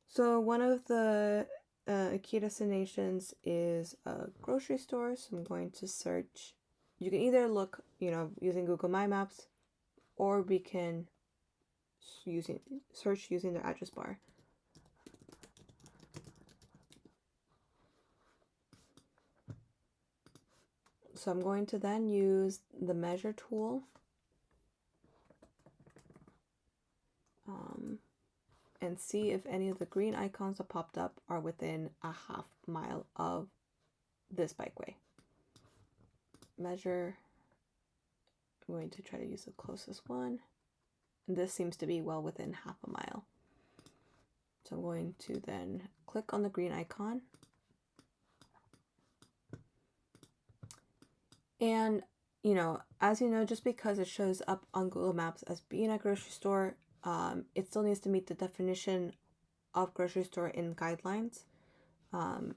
So one of the key destinations is a grocery store. So I'm going to search. You can either look, using Google MyMaps, or we can search using the address bar. So I'm going to then use the measure tool and see if any of the green icons that popped up are within a half mile of this bikeway. Measure. I'm going to try to use the closest one. And this seems to be well within half a mile. So I'm going to then click on the green icon. And, as you know, just because it shows up on Google Maps as being a grocery store, it still needs to meet the definition of grocery store in guidelines. I'm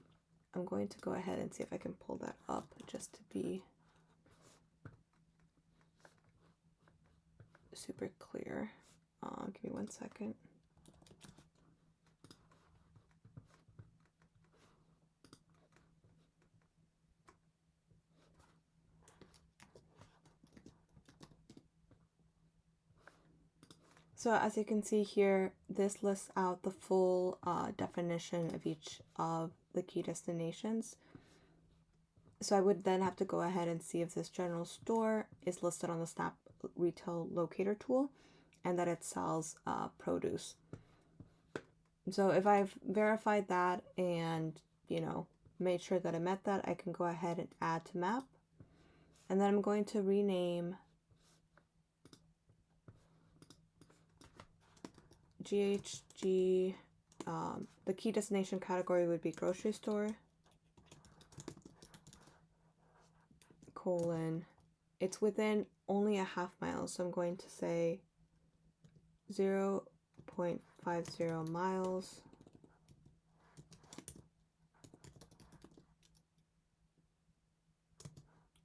going to go ahead and see if I can pull that up just to be super clear. Give me 1 second. So as you can see here, this lists out the full definition of each of the key destinations. So I would then have to go ahead and see if this general store is listed on the Snap Retail Locator tool and that it sells produce. So if I've verified that and, made sure that I met that, I can go ahead and add to map. And then I'm going to rename GHG, the key destination category would be grocery store, colon, it's within only a half mile, so I'm going to say 0.50 miles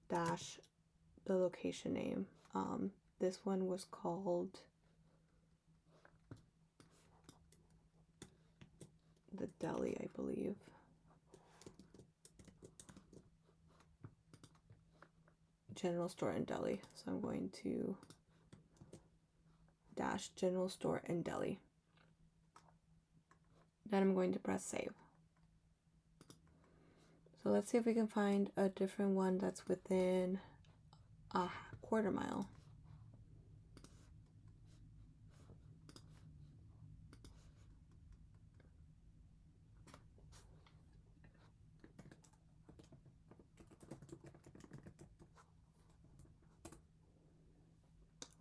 dash the location name. This one was called the deli, I believe. General store and deli. So I'm going to dash general store and deli. Then I'm going to press save. So let's see if we can find a different one that's within a quarter mile.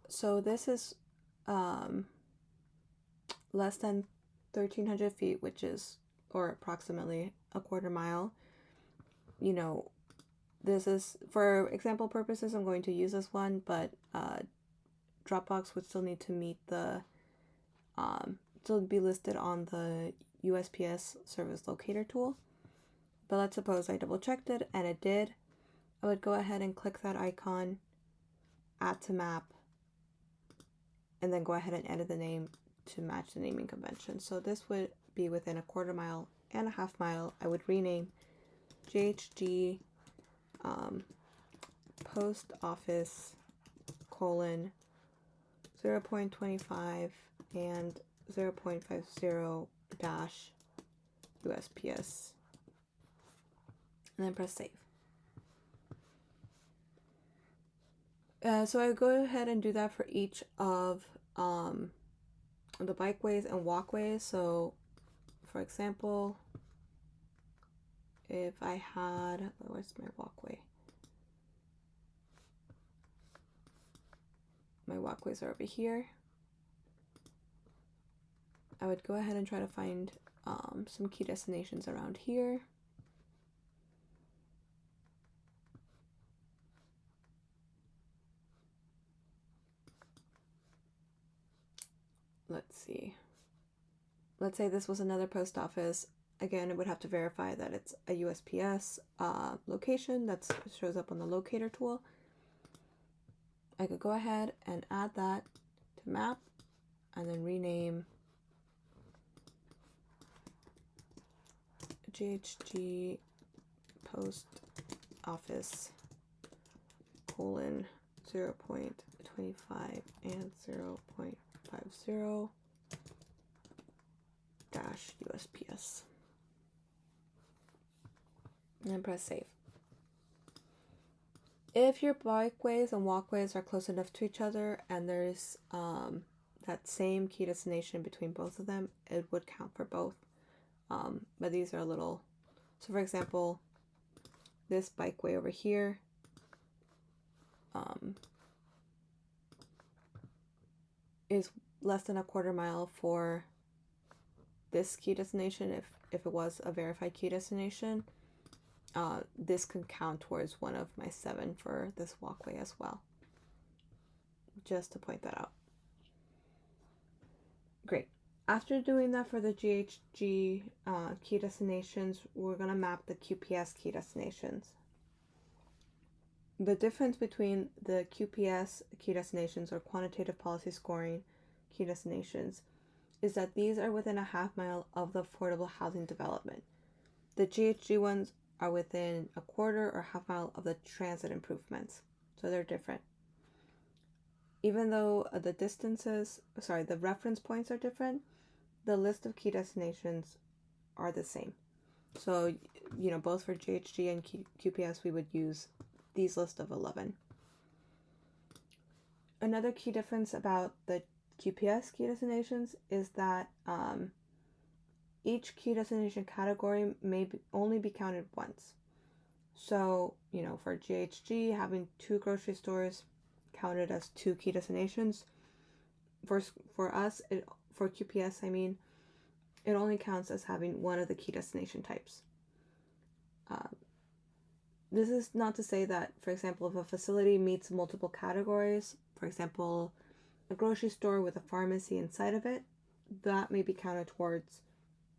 So this is less than 1,300 feet, which is, or approximately a quarter mile. This is, for example purposes, I'm going to use this one, but Dropbox would still need to meet the, still be listed on the USPS service locator tool. But let's suppose I double checked it and it did. I would go ahead and click that icon, add to map, and then go ahead and edit the name to match the naming convention. So this would be within a quarter mile and a half mile. I would rename GHG post office colon 0.25 and 0.50 dash USPS, and then press save. So I go ahead and do that for each of the bikeways and walkways. So for example, if I had, where's my walkway? My walkways are over here. I would go ahead and try to find some key destinations around here. Let's see. Let's say this was another post office. Again, it would have to verify that it's a USPS location that shows up on the locator tool. I could go ahead and add that to map and then rename GHG post office colon 0.25 and 0.50 dash USPS, and then press save. If your bikeways and walkways are close enough to each other and there's that same key destination between both of them, it would count for both. But these are a little, so for example, this bikeway over here is less than a quarter mile for this key destination. If it was a verified key destination, this can count towards one of my 7 for this walkway as well. Just to point that out. Great. After doing that for the GHG key destinations, we're going to map the QPS key destinations. The difference between the QPS key destinations, or quantitative policy scoring key destinations, is that these are within a half mile of the affordable housing development. The GHG ones are within a quarter or half mile of the transit improvements. So they're different. Even though the reference points are different, the list of key destinations are the same. So, both for GHG and QPS, we would use these list of 11. Another key difference about the QPS key destinations is that each key destination category may only be counted once. So, for GHG, having 2 grocery stores counted as 2 key destinations. For us, for QPS, it only counts as having one of the key destination types. This is not to say that, for example, if a facility meets multiple categories, for example, a grocery store with a pharmacy inside of it, that may be counted towards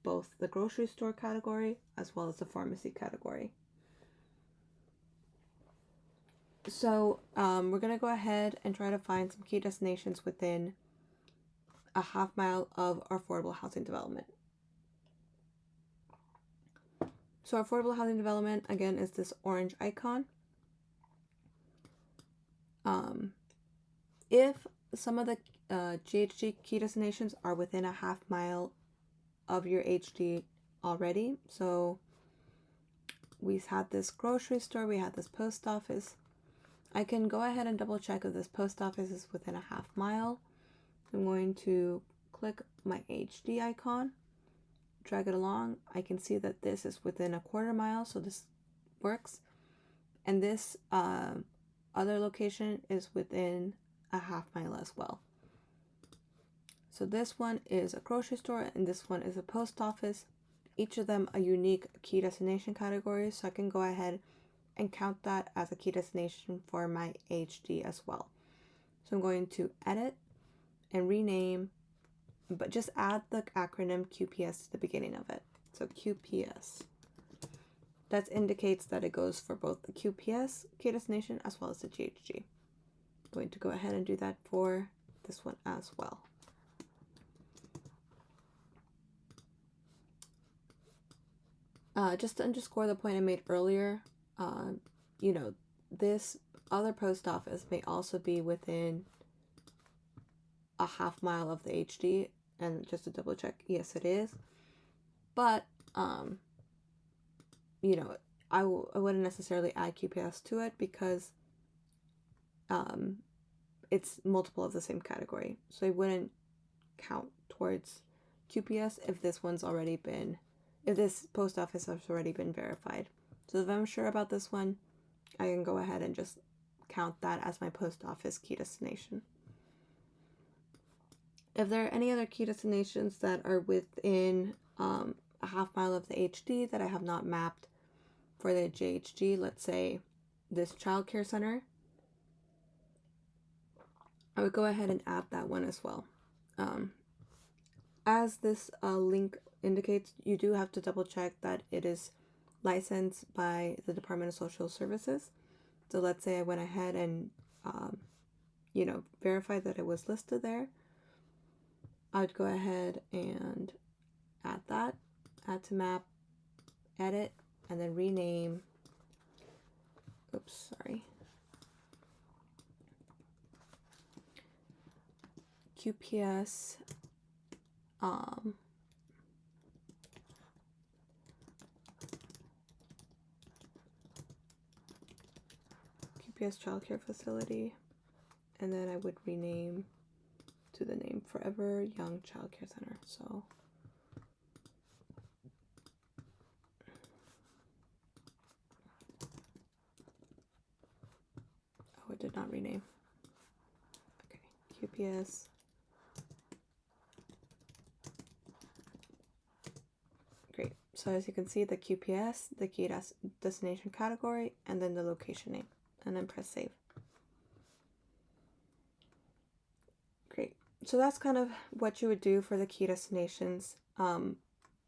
both the grocery store category as well as the pharmacy category. So we're going to go ahead and try to find some key destinations within a half mile of our affordable housing development. So affordable housing development, again, is this orange icon. If some of the GHG key destinations are within a half mile of your HD already, so we had this grocery store, we had this post office, I can go ahead and double check if this post office is within a half mile. I'm going to click my HD icon, drag it along. I can see that this is within a quarter mile, so this works. And this other location is within a half mile as well. So this one is a grocery store and this one is a post office. Each of them a unique key destination category, so I can go ahead and count that as a key destination for my HD as well. So I'm going to edit and rename, but just add the acronym QPS to the beginning of it. So QPS. That indicates that it goes for both the QPS key destination as well as the GHG. I'm going to go ahead and do that for this one as well. Just to underscore the point I made earlier, you know, this other post office may also be within a half mile of the HD, and just to double check, yes, it is. But, you know, I wouldn't necessarily add QPS to it because it's multiple of the same category. So it wouldn't count towards QPS if this post office has already been verified. So if I'm sure about this one, I can go ahead and just count that as my post office key destination. If there are any other key destinations that are within a half mile of the HD that I have not mapped for the JHG, let's say this childcare center, I would go ahead and add that one as well. As this link indicates, you do have to double check that it is licensed by the Department of Social Services. So let's say I went ahead and, verified that it was listed there. I would go ahead and add that, add to map, edit, and then rename. Oops, sorry. QPS QPS childcare facility, and then I would rename to the name Forever Young Childcare Center. So it did not rename. Okay, QPS. Great. So as you can see, the QPS, the key destination category, and then the location name, and then press save. Great. So that's kind of what you would do for the key destinations.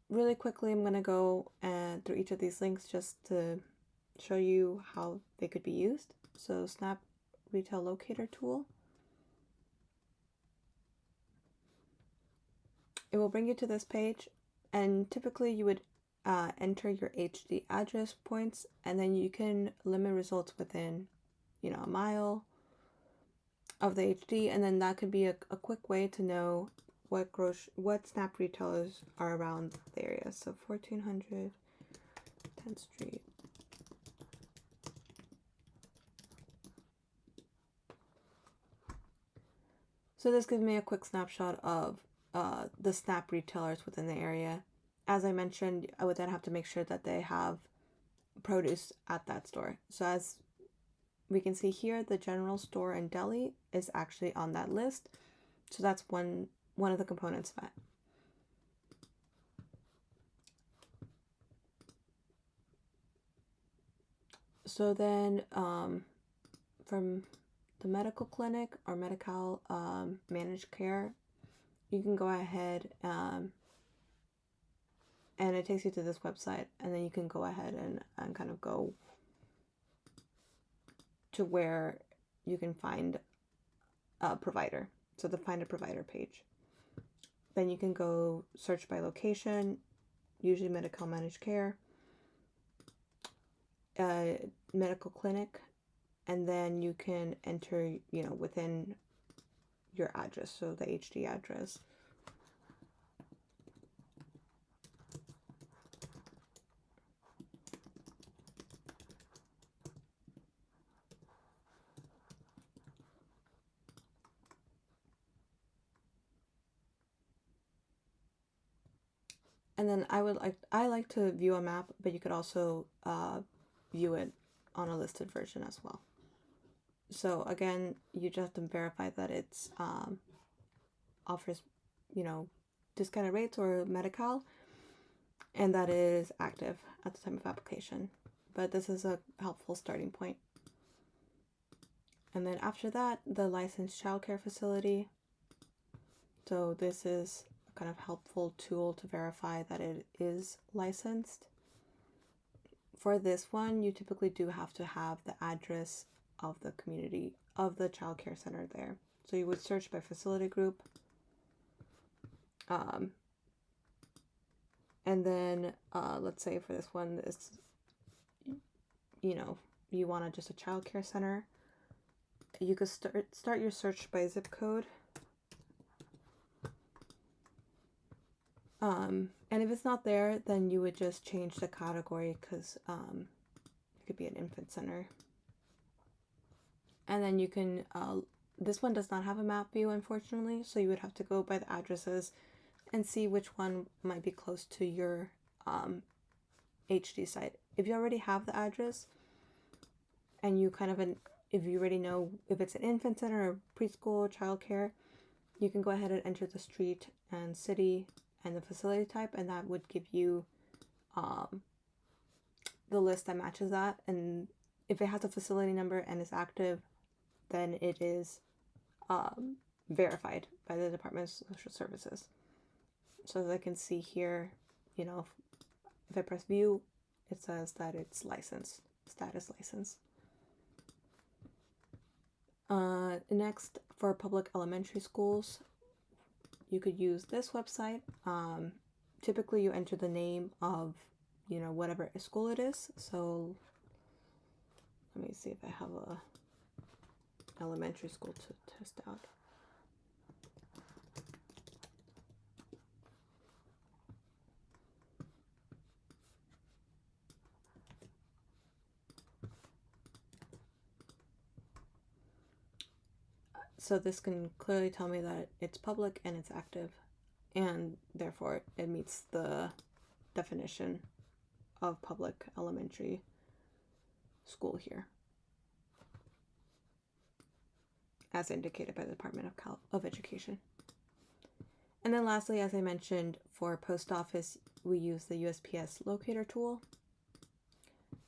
Really quickly, I'm going to go through each of these links just to show you how they could be used. So Snap Retail Locator tool. It will bring you to this page, and typically you would enter your HD address points, and then you can limit results within, a mile of the HD, and then that could be a quick way to know what Snap retailers are around the area. So 1400 10th Street. So this gives me a quick snapshot of the Snap retailers within the area. As I mentioned, I would then have to make sure that they have produce at that store. So as we can see here, the general store and deli is actually on that list. So that's one of the components of that. So then from the medical clinic or medical managed care, you can go ahead and it takes you to this website, and then you can go ahead and kind of go to where you can find a provider. So the find a provider page. Then you can go search by location, usually medical managed care, medical clinic, and then you can enter, within your address, so the HD address. And then I like to view a map, but you could also view it on a listed version as well. So again, you just have to verify that it's offers, discounted rates or Medi-Cal, and that it is active at the time of application. But this is a helpful starting point. And then after that, the licensed childcare facility. So this is a kind of helpful tool to verify that it is licensed. For this one, you typically do have to have the address of the community of the childcare center there. So you would search by facility group. And then let's say for this one, you want just a childcare center. You could start your search by zip code. And if it's not there, then you would just change the category, because it could be an infant center. And then you can, this one does not have a map view, unfortunately, so you would have to go by the addresses and see which one might be close to your HD site. If you already have the address and you if you already know if it's an infant center or preschool, childcare, you can go ahead and enter the street and city and the facility type, and that would give you the list that matches that. And if it has a facility number and is active, then it is verified by the Department of Social Services. So as I can see here, if I press view, it says that it's licensed, status licensed. Next, for public elementary schools, you could use this website. Typically you enter the name of, whatever school it is. So let me see if I have a elementary school to test out. So this can clearly tell me that it's public and it's active, and therefore it meets the definition of public elementary school here, as indicated by the Department of Education. And then lastly, as I mentioned, for post office, we use the USPS locator tool.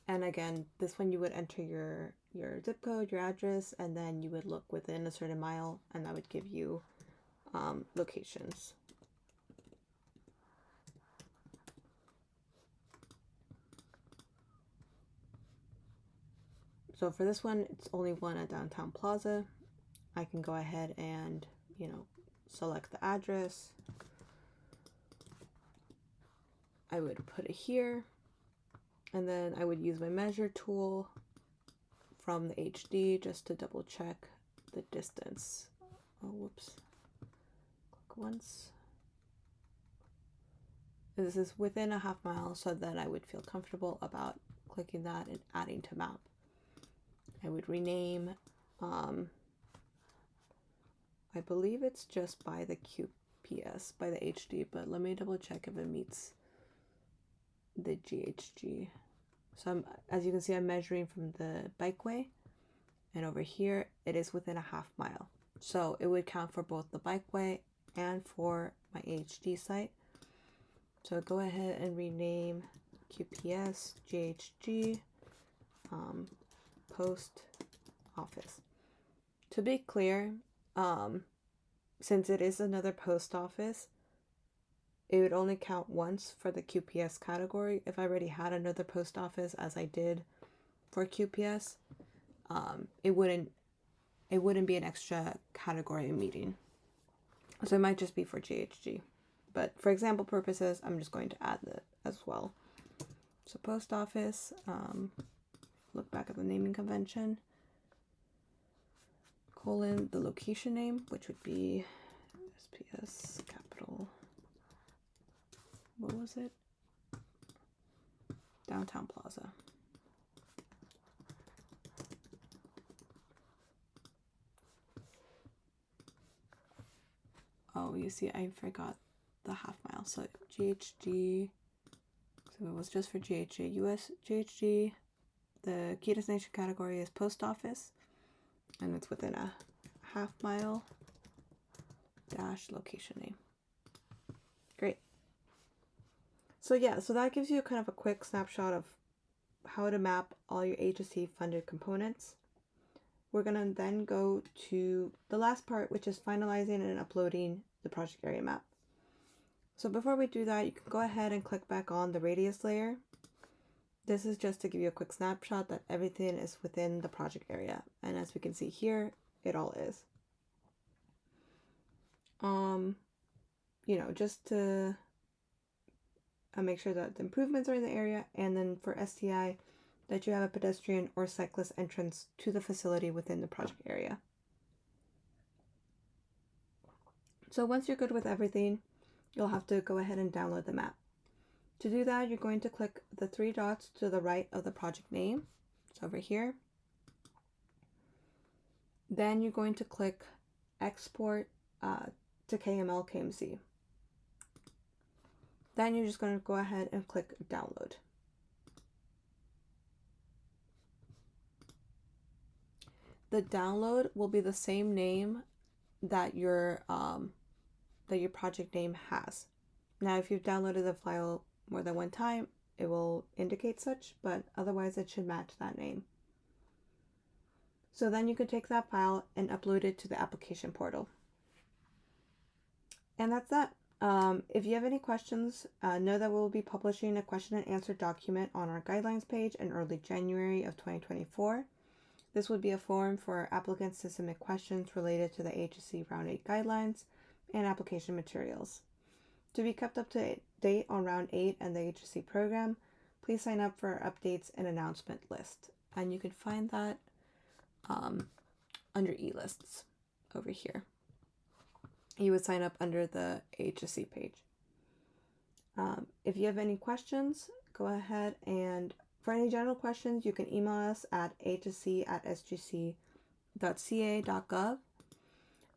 And again, this one you would enter your zip code, your address, and then you would look within a certain mile, and that would give you locations. So for this one, it's only one at Downtown Plaza. I can go ahead and, select the address. I would put it here, and then I would use my measure tool from the HD just to double check the distance. Oh, whoops. Click once. This is within a half mile, so then I would feel comfortable about clicking that and adding to map. I would rename, I believe it's just by the QPS, by the HD, but let me double check if it meets the GHG. So as you can see, I'm measuring from the bikeway, and over here it is within a half mile. So it would count for both the bikeway and for my HD site. So go ahead and rename QPS GHG post office. To be clear, since it is another post office, it would only count once for the QPS category. If I already had another post office, as I did for QPS, it wouldn't be an extra category meeting. So it might just be for GHG. But for example purposes, I'm just going to add that as well. So post office, look back at the naming convention, colon the location name, which would be SPS capital. What was it? Downtown Plaza. Oh, you see, I forgot the half mile. So GHG, so it was just for GHG. US GHG, the key destination category is post office, and it's within a half mile dash location name. Great. So yeah, so that gives you kind of a quick snapshot of how to map all your AHSC funded components. We're going to then go to the last part, which is finalizing and uploading the project area map. So before we do that, you can go ahead and click back on the radius layer. This is just to give you a quick snapshot that everything is within the project area. And as we can see here, it all is. just to make sure that the improvements are in the area, and then for STI, that you have a pedestrian or cyclist entrance to the facility within the project area. So once you're good with everything, you'll have to go ahead and download the map. To do that, you're going to click the 3 dots to the right of the project name. It's over here. Then you're going to click Export to KML KMZ. Then you're just going to go ahead and click Download. The download will be the same name that your project name has. Now, if you've downloaded the file more than one time, it will indicate such, but otherwise it should match that name. So then you can take that file and upload it to the application portal. And that's that. If you have any questions, know that we'll be publishing a question and answer document on our guidelines page in early January of 2024. This would be a forum for applicants to submit questions related to the AHSC Round 8 guidelines and application materials. To be kept up to date on Round 8 and the AHSC program, please sign up for our updates and announcement list. And you can find that under e-lists over here. You would sign up under the AHSC page. If you have any questions, go ahead, and for any general questions, you can email us at ahsc@sgc.ca.gov.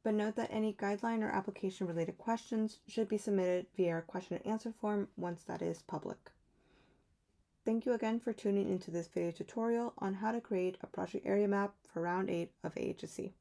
But note that any guideline or application related questions should be submitted via our question and answer form once that is public. Thank you again for tuning into this video tutorial on how to create a project area map for Round 8 of AHSC.